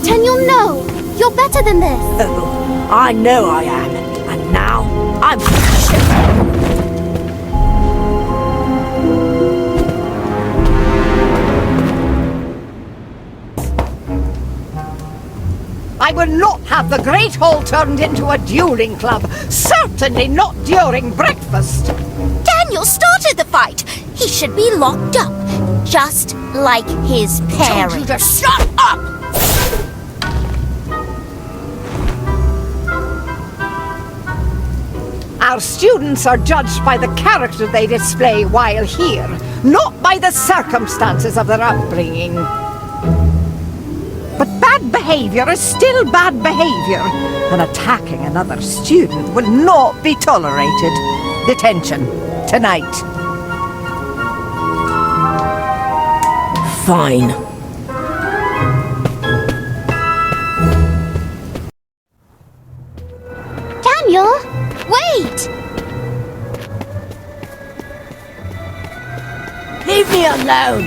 Daniel, no! You're better than this! Oh, I know I am. And now, I'm... I will not have the Great Hall turned into a dueling club. Certainly not during breakfast. Daniel started the fight. He should be locked up, just like his parents. Told you to shut up! Our students are judged by the character they display while here, not by the circumstances of their upbringing. But bad behavior is still bad behavior, and attacking another student will not be tolerated. Detention, tonight. Fine. Daniel, wait! Leave me alone!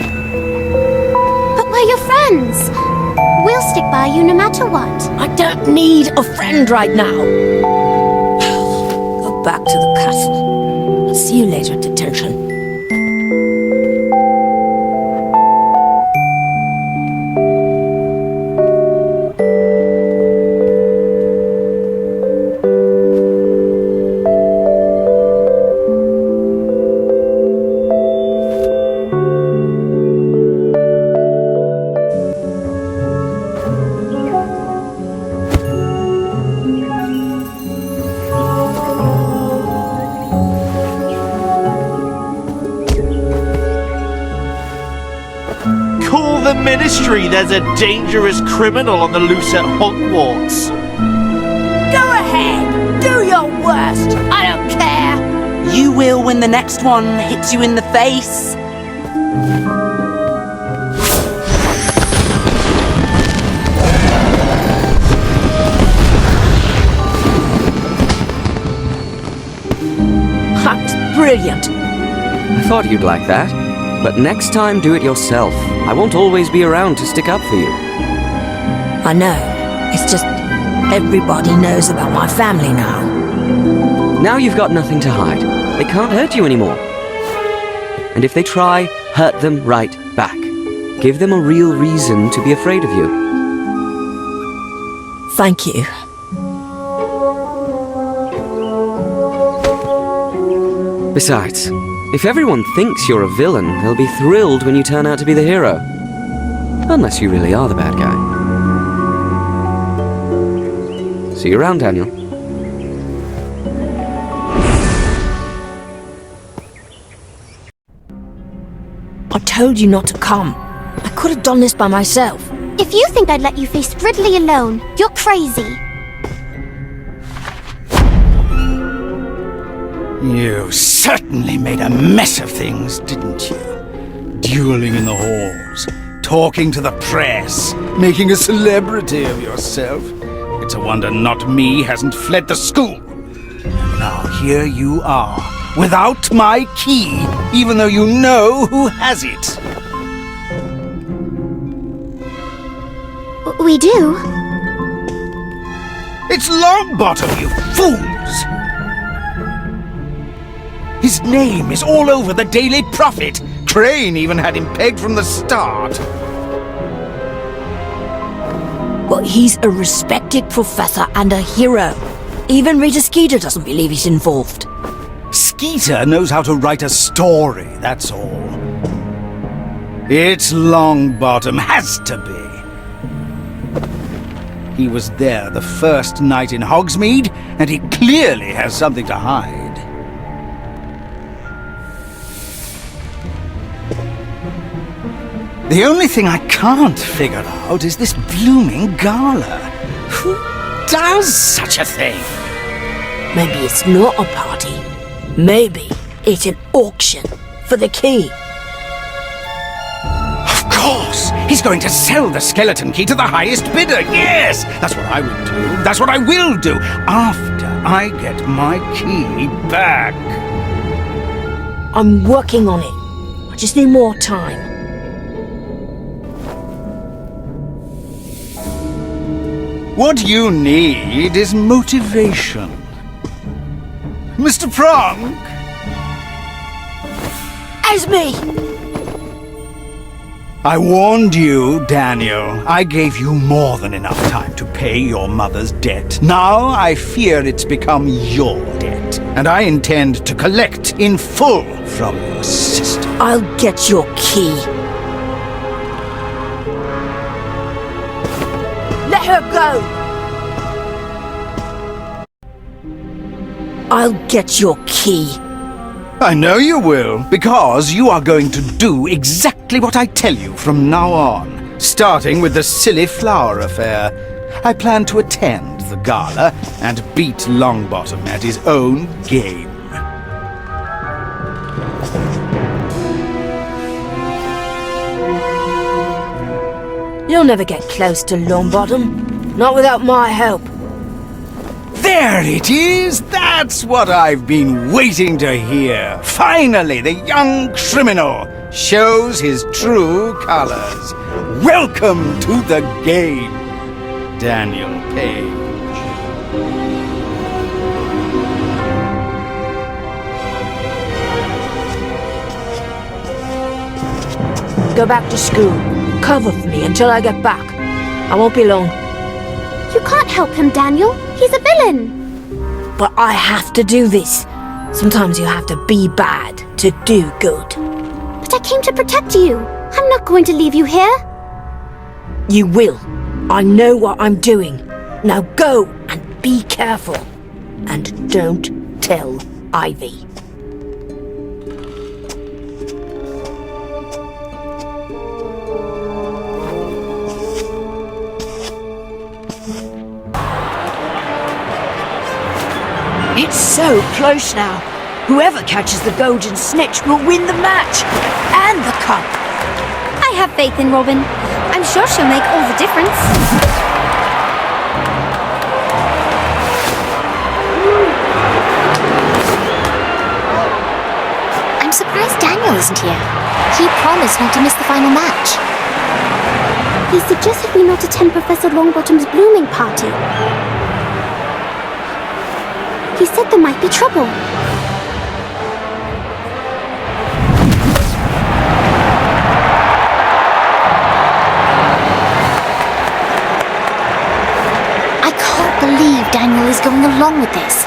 But we're your friends. We'll stick by you no matter what. I don't need a friend right now. Go back to the castle. I'll see you later at detention. Ministry there's a dangerous criminal on the loose at Hogwarts. Go ahead! Do your worst! I don't care! You will when the next one hits you in the face. That was brilliant. I thought you'd like that. But next time, do it yourself. I won't always be around to stick up for you. I know. It's just everybody knows about my family now. Now you've got nothing to hide. They can't hurt you anymore. And if they try, hurt them right back. Give them a real reason to be afraid of you. Thank you. Besides, if everyone thinks you're a villain, they'll be thrilled when you turn out to be the hero. Unless you really are the bad guy. See you around, Daniel. I told you not to come. I could have done this by myself. If you think I'd let you face Ridley alone, you're crazy. You certainly made a mess of things, didn't you? Dueling in the halls, talking to the press, making a celebrity of yourself. It's a wonder not me hasn't fled the school. And now here you are, without my key, even though you know who has it. We do. It's Longbottom, you fools! His name is all over the Daily Prophet. Crane even had him pegged from the start. But he's a respected professor and a hero. Even Rita Skeeter doesn't believe he's involved. Skeeter knows how to write a story, that's all. It's Longbottom, has to be. He was there the first night in Hogsmeade, and he clearly has something to hide. The only thing I can't figure out is this blooming gala. Who does such a thing? Maybe it's not a party. Maybe it's an auction for the key. Of course! He's going to sell the skeleton key to the highest bidder. Yes! That's what I would do. That's what I will do. After I get my key back. I'm working on it. I just need more time. What you need is motivation. Mr. Prong! Esme! I warned you, Daniel. I gave you more than enough time to pay your mother's debt. Now I fear it's become your debt, and I intend to collect in full from your sister. I'll get your key. Let her go! I'll get your key. I know you will, because you are going to do exactly what I tell you from now on, starting with the silly flower affair. I plan to attend the gala and beat Longbottom at his own game. You'll never get close to Longbottom. Not without my help. There it is! That's what I've been waiting to hear! Finally, the young criminal shows his true colors. Welcome to the game, Daniel Page. Go back to school. Cover for me until I get back. I won't be long. You can't help him, Daniel. He's a villain. But I have to do this. Sometimes you have to be bad to do good. But I came to protect you. I'm not going to leave you here. You will. I know what I'm doing. Now go and be careful. And don't tell Ivy. It's so close now. Whoever catches the golden snitch will win the match and the cup. I have faith in Robin. I'm sure she'll make all the difference. I'm surprised Daniel isn't here. He promised not to miss the final match. He suggested we not attend Professor Longbottom's blooming party. He said there might be trouble. I can't believe Daniel is going along with this.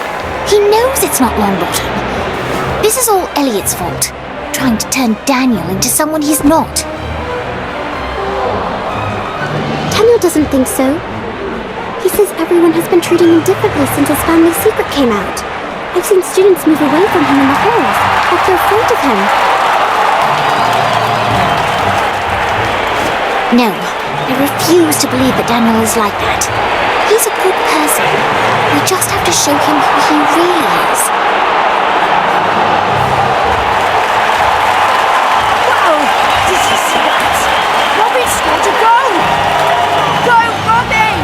He knows it's not Longbottom. This is all Elliot's fault, trying to turn Daniel into someone he's not. Daniel doesn't think so. He says everyone has been treating him differently since his family secret came out. I've seen students move away from him in the halls, like they're afraid of him. No, I refuse to believe that Daniel is like that. He's a good person. We just have to show him who he really is. Whoa! Did you see that? Robin scored a goal! Go, Robin!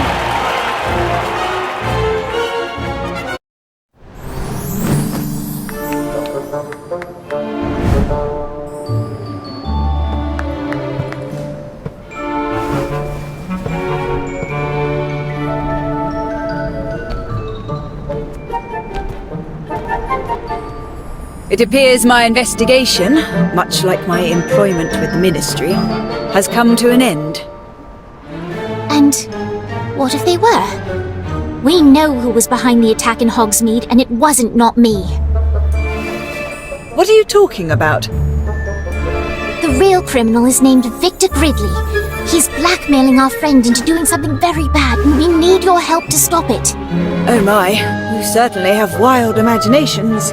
It appears my investigation, much like my employment with the Ministry, has come to an end. And what if they were? We know who was behind the attack in Hogsmeade, and it wasn't not me. What are you talking about? The real criminal is named Victor Gridley. He's blackmailing our friend into doing something very bad, and we need your help to stop it. Oh my, you certainly have wild imaginations.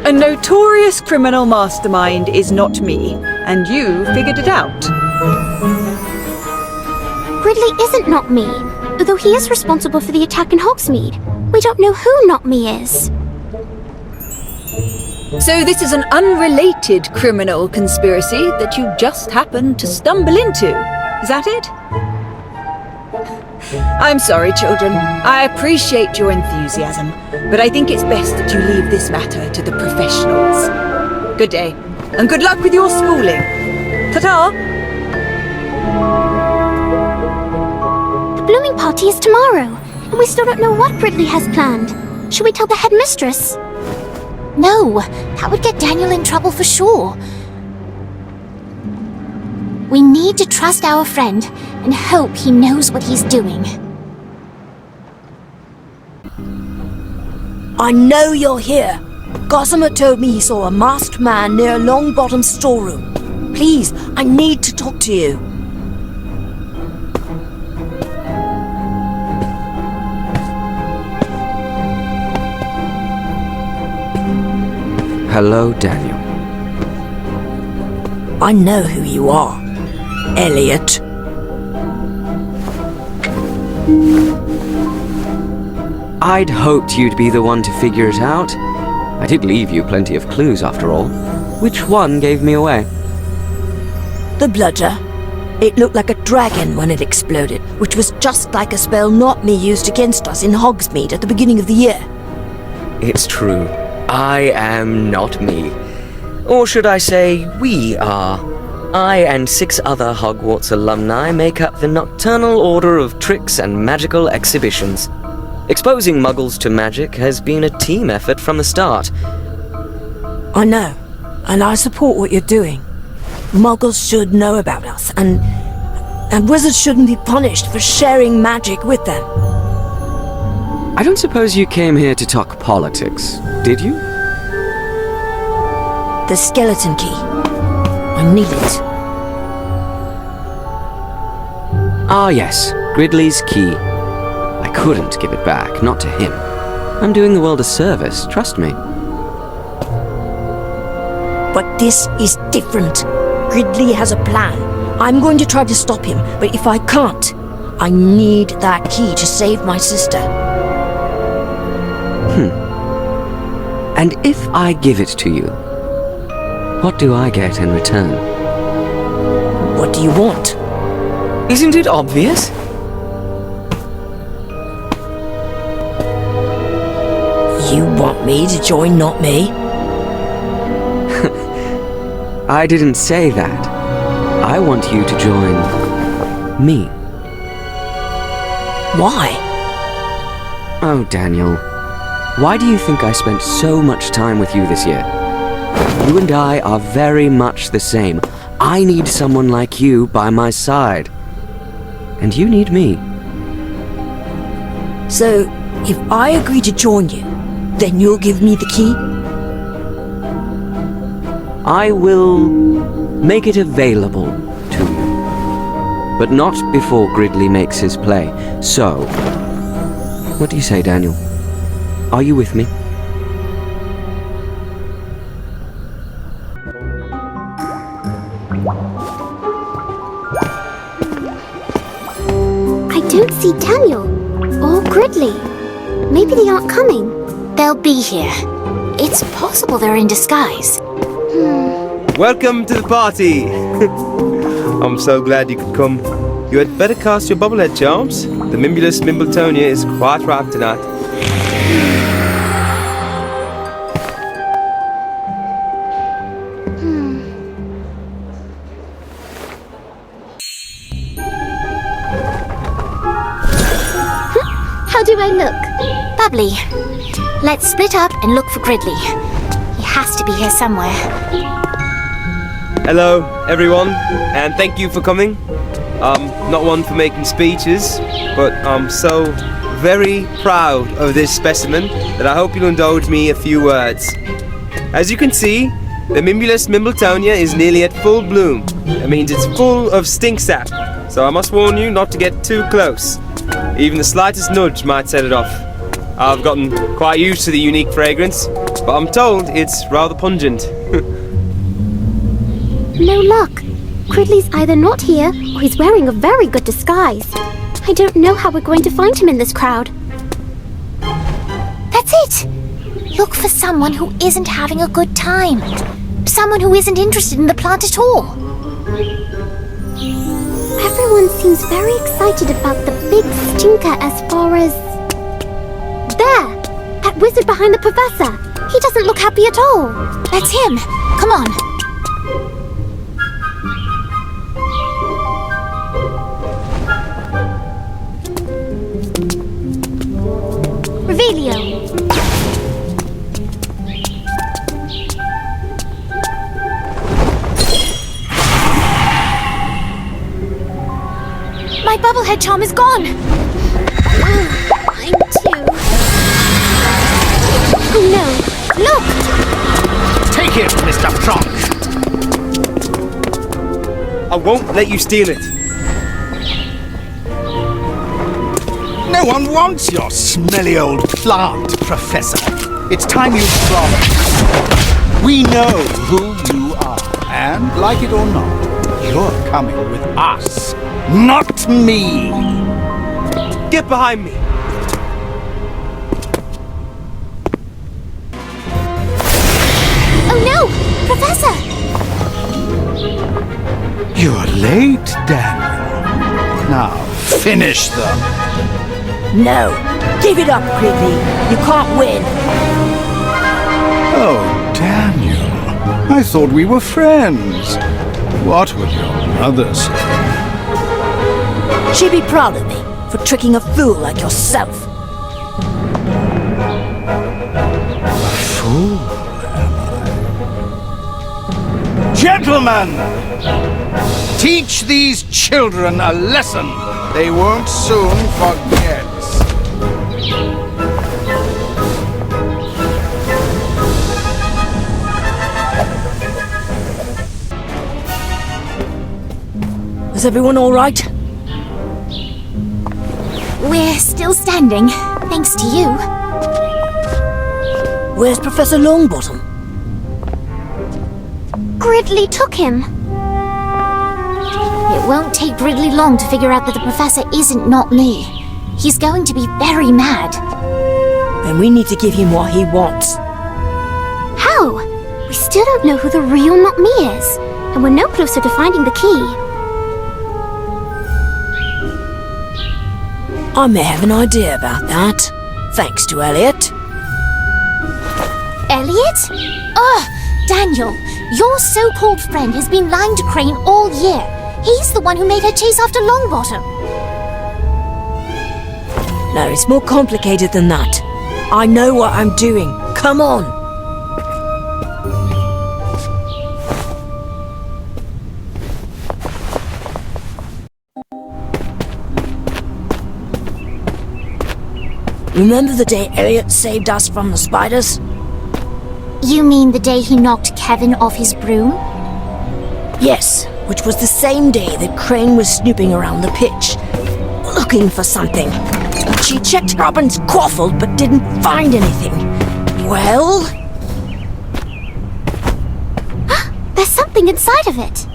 A notorious criminal mastermind is not me, and you figured it out. Gridley isn't Not Me, although he is responsible for the attack in Hogsmeade. We don't know who Not Me is. So this is an unrelated criminal conspiracy that you just happened to stumble into, is that it? I'm sorry, children. I appreciate your enthusiasm, but I think it's best that you leave this matter to the professionals. Good day, and good luck with your schooling. Ta-ta! The blooming party is tomorrow, and we still don't know what Gridley has planned. Should we tell the headmistress? No, that would get Daniel in trouble for sure. We need to trust our friend and hope he knows what he's doing. I know you're here. Gossamer told me he saw a masked man near Longbottom's storeroom. Please, I need to talk to you. Hello, Daniel. I know who you are, Elliot. I'd hoped you'd be the one to figure it out. I did leave you plenty of clues, after all. Which one gave me away? The bludger. It looked like a dragon when it exploded, which was just like a spell Not Me used against us in Hogsmeade at the beginning of the year. It's true. I am not me. Or should I say, we are. I and 6 other Hogwarts alumni make up the Nocturnal Order of Tricks and Magical Exhibitions. Exposing muggles to magic has been a team effort from the start. I know, and I support what you're doing. Muggles should know about us, and wizards shouldn't be punished for sharing magic with them. I don't suppose you came here to talk politics, did you? The skeleton key. I need it. Ah yes, Gridley's key. I couldn't give it back, not to him. I'm doing the world a service, trust me. But this is different. Gridley has a plan. I'm going to try to stop him, but if I can't, I need that key to save my sister. And if I give it to you, what do I get in return? What do you want? Isn't it obvious? You want me to join Not Me? I didn't say that. I want you to join me. Why? Oh, Daniel. Why do you think I spent so much time with you this year? You and I are very much the same. I need someone like you by my side. And you need me. So, if I agree to join you, then you'll give me the key? I will make it available to you. But not before Gridley makes his play. So, what do you say, Daniel? Are you with me? I don't see Daniel or Gridley. Maybe they aren't coming. They'll be here. It's possible they're in disguise. Welcome to the party! I'm so glad you could come. You had better cast your bubblehead charms. The Mimbulus Mimbletonia is quite ripe tonight. How do I look? Bubbly. Let's split up and look for Gridley. He has to be here somewhere. Hello, everyone, and thank you for coming. I'm not one for making speeches, but I'm so very proud of this specimen that I hope you'll indulge me a few words. As you can see, the Mimbulus Mimbletonia is nearly at full bloom. That means it's full of stink sap, so I must warn you not to get too close. Even the slightest nudge might set it off. I've gotten quite used to the unique fragrance, but I'm told it's rather pungent. No luck. Gridley's either not here, or he's wearing a very good disguise. I don't know how we're going to find him in this crowd. That's it! Look for someone who isn't having a good time. Someone who isn't interested in the plant at all. Everyone seems very excited about the big stinker as far as... There! That wizard behind the professor! He doesn't look happy at all! That's him! Come on! Revelio! My bubblehead charm is gone! Mine too. Oh no! Look! Take it, Mr. Trunk! I won't let you steal it. No one wants your smelly old plant, Professor. It's time you promised. We know who you are, and like it or not, you're coming with us, not me. Get behind me. Oh no! Professor! You're late, Daniel. Now, finish them. No. Give it up, Gridley. You can't win. Oh, Daniel. I thought we were friends. What would your mother say? She'd be proud of me for tricking a fool like yourself. Fool, am I? Gentlemen! Teach these children a lesson they won't soon forget. Is everyone all right? We're still standing, thanks to you. Where's Professor Longbottom? Gridley took him. It won't take Gridley long to figure out that the professor isn't Not Me. He's going to be very mad. Then we need to give him what he wants. We still don't know who the real not me is, and we're no closer to finding the key. I may have an idea about that. Thanks to Elliot. Elliot? Ugh! Daniel, your so-called friend has been lying to Crane all year. He's the one who made her chase after Longbottom. No, it's more complicated than that. I know what I'm doing. Come on. Remember the day Elliot saved us from the spiders? You mean the day he knocked Kevin off his broom? Yes, which was the same day that Crane was snooping around the pitch, looking for something. She checked Robin's quaffle but didn't find anything. Well... There's something inside of it.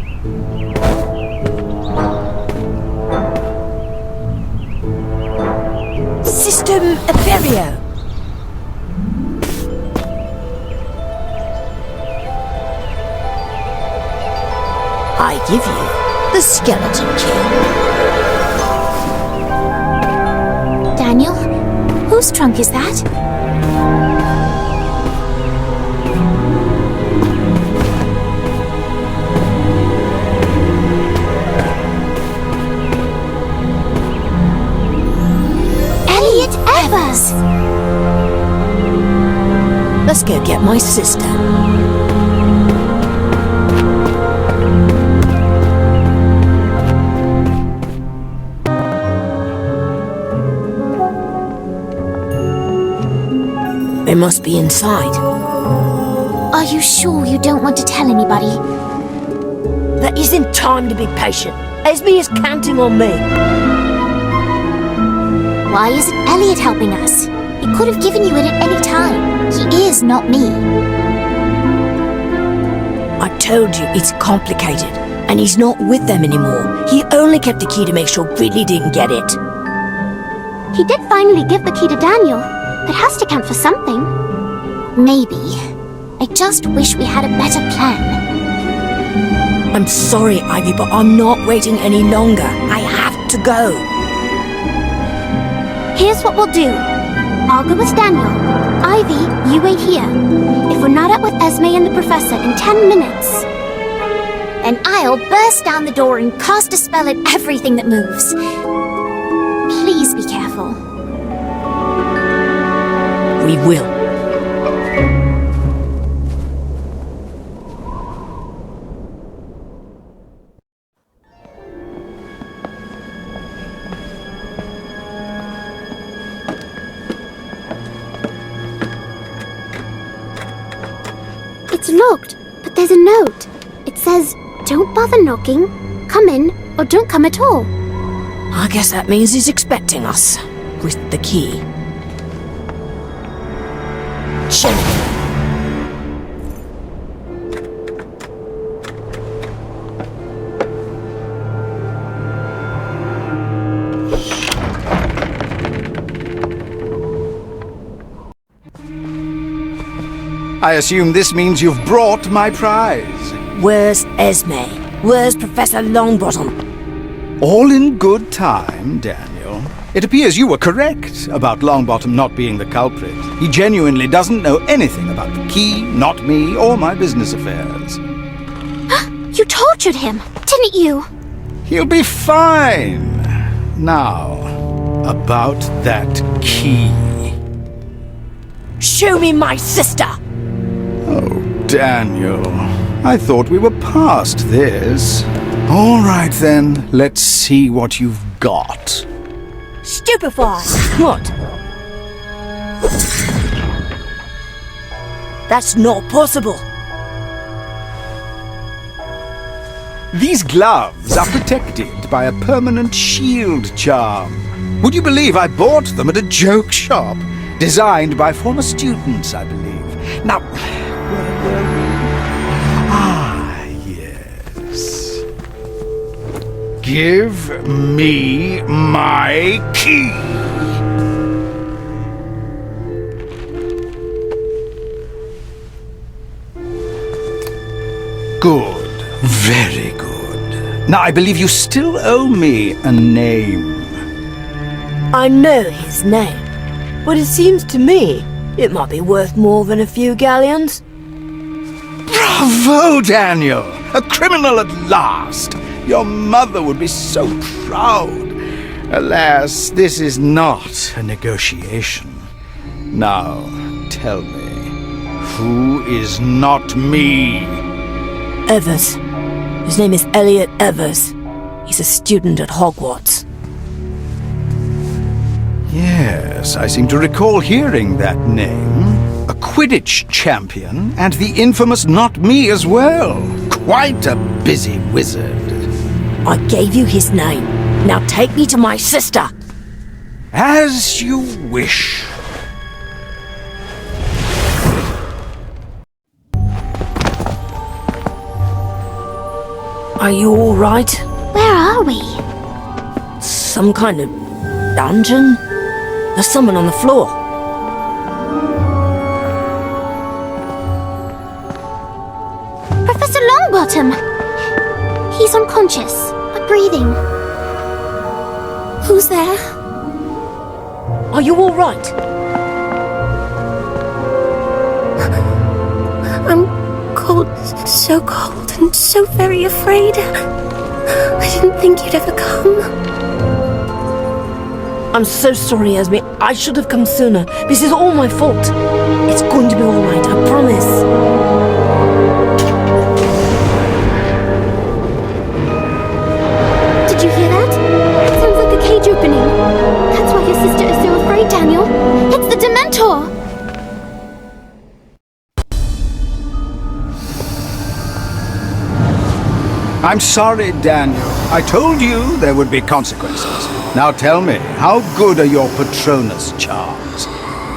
System Etherio. I give you the skeleton key. Daniel, whose trunk is that? Elliot Evers! Let's go get my sister. They must be inside. Are you sure you don't want to tell anybody? There isn't time to be patient. Esme is counting on me. Why isn't Elliot helping us? He could have given you it at any time. He is not me. I told you it's complicated, and he's not with them anymore. He only kept the key to make sure Ridley didn't get it. He did finally give the key to Daniel. That has to count for something. Maybe. I just wish we had a better plan. I'm sorry, Ivy, but I'm not waiting any longer. I have to go. Here's what we'll do. I'll go with Daniel. Ivy, you wait here. If we're not out with Esme and the Professor in 10 minutes... Then I'll burst down the door and cast a spell at everything that moves. Please be careful. We will. It's locked, but there's a note. It says, don't bother knocking, come in, or don't come at all. I guess that means he's expecting us. With the key. Check. I assume this means you've brought my prize. Where's Esme? Where's Professor Longbottom? All in good time, Daniel. It appears you were correct about Longbottom not being the culprit. He genuinely doesn't know anything about the key, not me, or my business affairs. You tortured him, didn't you? He'll be fine. Now, about that key. Show me my sister! Oh, Daniel. I thought we were past this. All right, then. Let's see what you've got. Stupefy! What? That's not possible. These gloves are protected by a permanent shield charm. Would you believe I bought them at a joke shop? Designed by former students, I believe. Now, where were we? Ah, yes. Give me my key. Good. Very good. Now, I believe you still owe me a name. I know his name, but it seems to me it might be worth more than a few galleons. Bravo, Daniel! A criminal at last! Your mother would be so proud. Alas, this is not a negotiation. Now, tell me, who is not me? Evers. His name is Elliot Evers. He's a student at Hogwarts. Yes, I seem to recall hearing that name. A Quidditch champion, and the infamous Not Me as well. Quite a busy wizard. I gave you his name. Now take me to my sister. As you wish. Are you all right? Where are we? Some kind of dungeon? There's someone on the floor. Professor Longbottom! He's unconscious, but breathing. Who's there? Are you all right? I'm cold, so cold, and so very afraid. I didn't think you'd ever come. I'm so sorry, Esme. I should have come sooner. This is all my fault. It's going to be all right, I promise. Did you hear that? It sounds like a cage opening. That's why your sister is so afraid, Daniel. It's the Dementor! I'm sorry, Daniel. I told you there would be consequences. Now tell me, how good are your Patronus charms?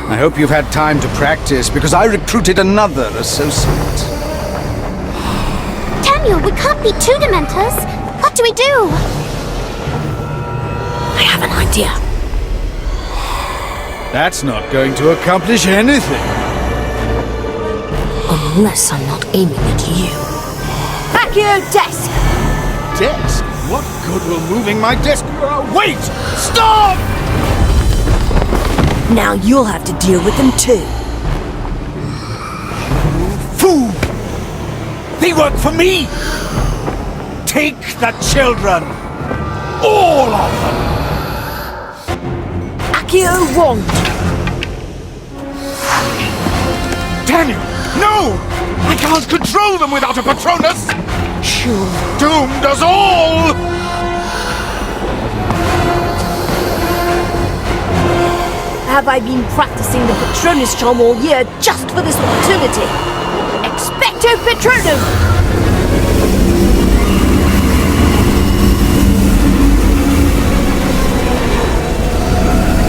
I hope you've had time to practice, because I recruited another associate. Daniel, we can't beat two Dementors. What do we do? I have an idea. That's not going to accomplish anything. Unless I'm not aiming at you. Accio desk! Desk? What good will moving my desk... wait! Stop! Now you'll have to deal with them too. Fool! They work for me! Take the children! All of them! Accio wand! Daniel! No! I can't control them without a Patronus! You've doomed us all! Have I been practicing the Patronus charm all year just for this opportunity? Expecto Patronum!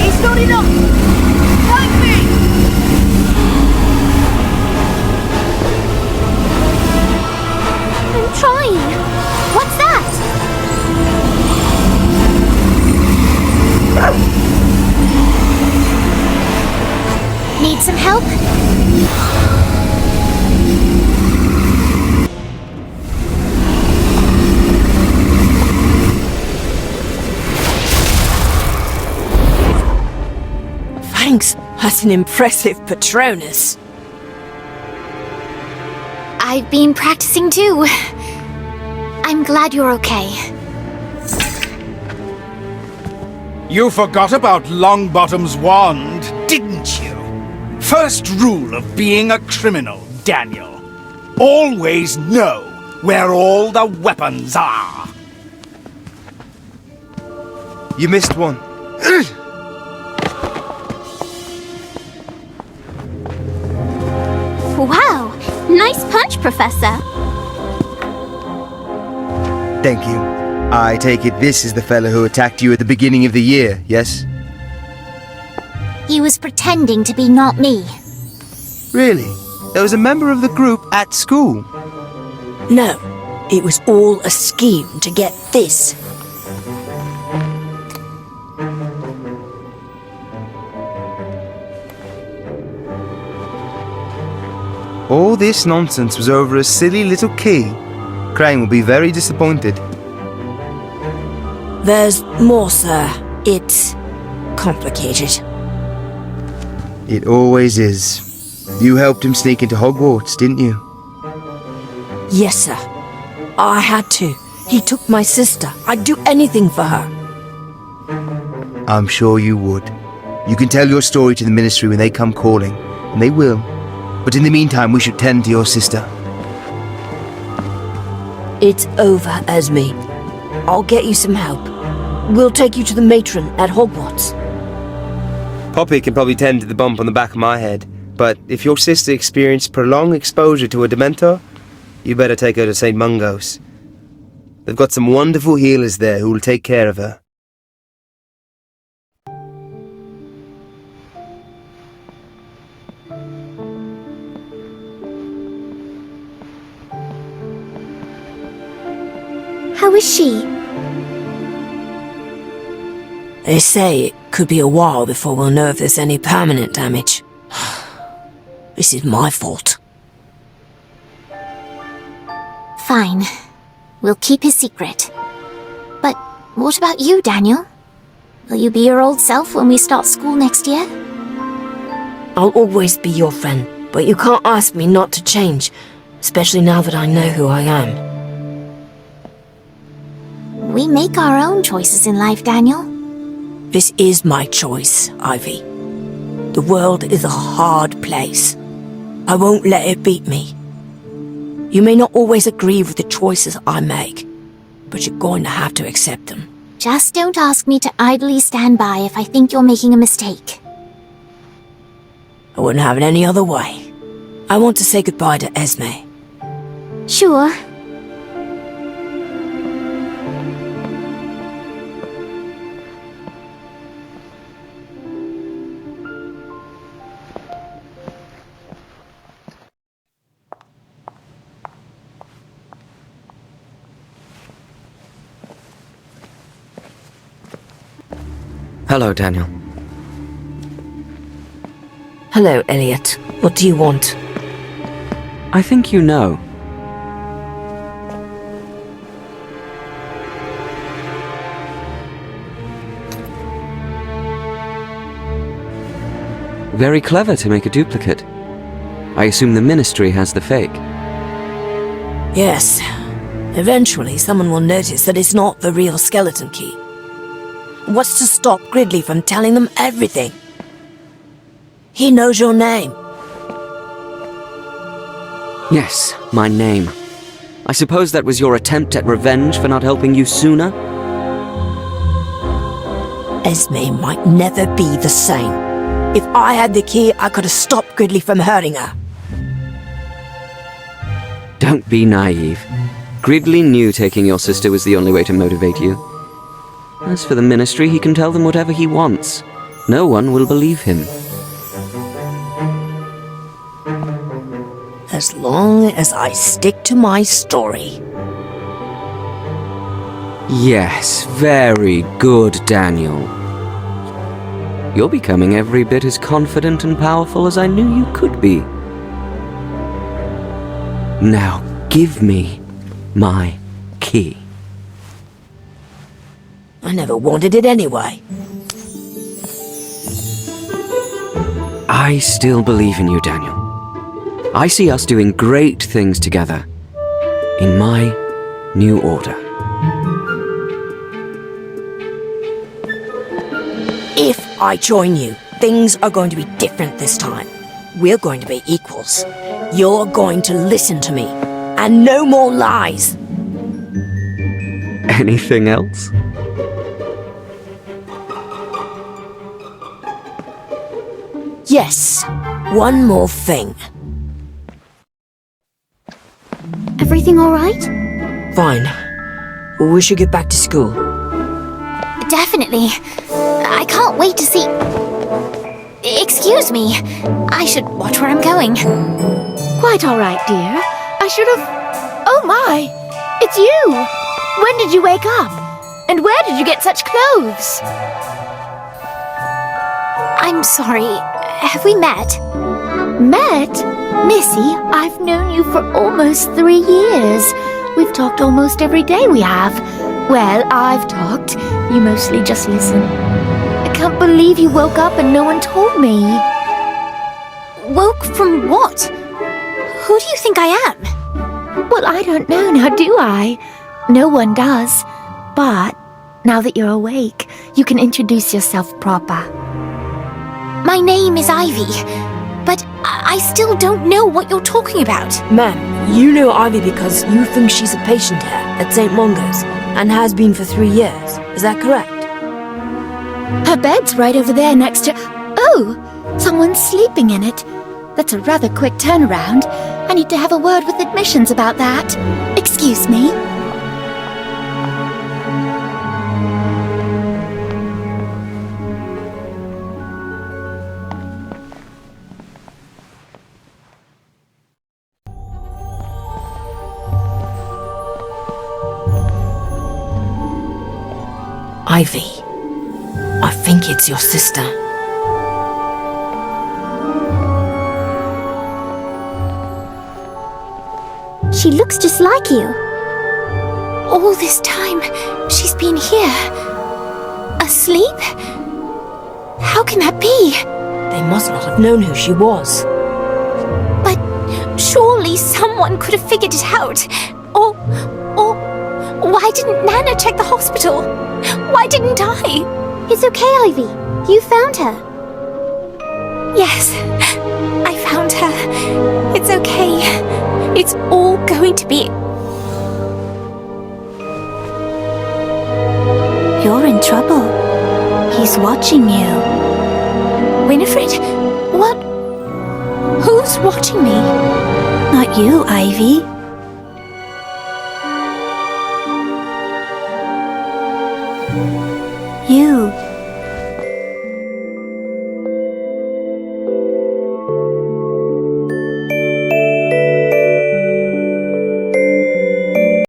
It's not enough! Fight me! I'm trying. What's that? Need some help? Thanks. That's an impressive Patronus. I've been practicing too. I'm glad you're okay. You forgot about Longbottom's wand, didn't you? First rule of being a criminal, Daniel. Always know where all the weapons are. You missed one. Wow! Nice punch, Professor. Thank you. I take it this is the fellow who attacked you at the beginning of the year, yes? He was pretending to be not me. Really? There was a member of the group at school? No, it was all a scheme to get this. all this nonsense was over a silly little key, Crane will be very disappointed. There's more, sir. It's complicated. It always is. You helped him sneak into Hogwarts, didn't you? Yes, sir. I had to. He took my sister. I'd do anything for her. I'm sure you would. You can tell your story to the Ministry when they come calling, and they will. But in the meantime, we should tend to your sister. It's over, Esme. I'll get you some help. We'll take you to the matron at Hogwarts. Poppy can probably tend to the bump on the back of my head, but if your sister experienced prolonged exposure to a Dementor, you better take her to St. Mungo's. They've got some wonderful healers there who will take care of her. How is she? They say it could be a while before we'll know if there's any permanent damage. This is my fault. Fine. We'll keep his secret. But what about you, Daniel? Will you be your old self when we start school next year? I'll always be your friend, but you can't ask me not to change, especially now that I know who I am. We make our own choices in life, Daniel. This is my choice, Ivy. The world is a hard place. I won't let it beat me. You may not always agree with the choices I make, but you're going to have to accept them. Just don't ask me to idly stand by if I think you're making a mistake. I wouldn't have it any other way. I want to say goodbye to Esme. Sure. Hello, Daniel. Hello, Elliot. What do you want? I think you know. Very clever to make a duplicate. I assume the Ministry has the fake. Yes. Eventually, someone will notice that it's not the real skeleton key. What's to stop Gridley from telling them everything? He knows your name. Yes, my name. I suppose that was your attempt at revenge for not helping you sooner? Esme might never be the same. If I had the key, I could have stopped Gridley from hurting her. Don't be naive. Gridley knew taking your sister was the only way to motivate you. As for the Ministry, he can tell them whatever he wants. No one will believe him. As long as I stick to my story. Yes, very good, Daniel. You're becoming every bit as confident and powerful as I knew you could be. Now, give me my key. I never wanted it anyway. I still believe in you, Daniel. I see us doing great things together. In my new order. If I join you, things are going to be different this time. We're going to be equals. You're going to listen to me. And no more lies. Anything else? Yes, one more thing. Everything all right? Fine. We should get back to school. Definitely. I can't wait to see... Excuse me. I should watch where I'm going. Quite all right, dear. I should have... Oh my! It's you! When did you wake up? And where did you get such clothes? I'm sorry. Have we met? Met? Missy, I've known you for almost 3 years. We've talked almost every day, we have. Well, I've talked. You mostly just listen. I can't believe you woke up and no one told me. Woke from what? Who do you think I am? Well, I don't know now, do I? No one does. But now that you're awake, you can introduce yourself proper. My name is Ivy, but I still don't know what you're talking about. Ma'am, you know Ivy because you think she's a patient here at St. Mungo's and has been for 3 years. Is that correct? Her bed's right over there next to... Oh, someone's sleeping in it. That's a rather quick turnaround. I need to have a word with admissions about that. Excuse me. Ivy, I think it's your sister. She looks just like you. All this time, she's been here. Asleep? How can that be? They must not have known who she was. But surely someone could have figured it out. Or why didn't Nana check the hospital? Why didn't I? It's okay, Ivy. You found her. Yes, I found her. It's okay. It's all going to be... You're in trouble. He's watching you. Winifred? What? Who's watching me? Not you, Ivy. You.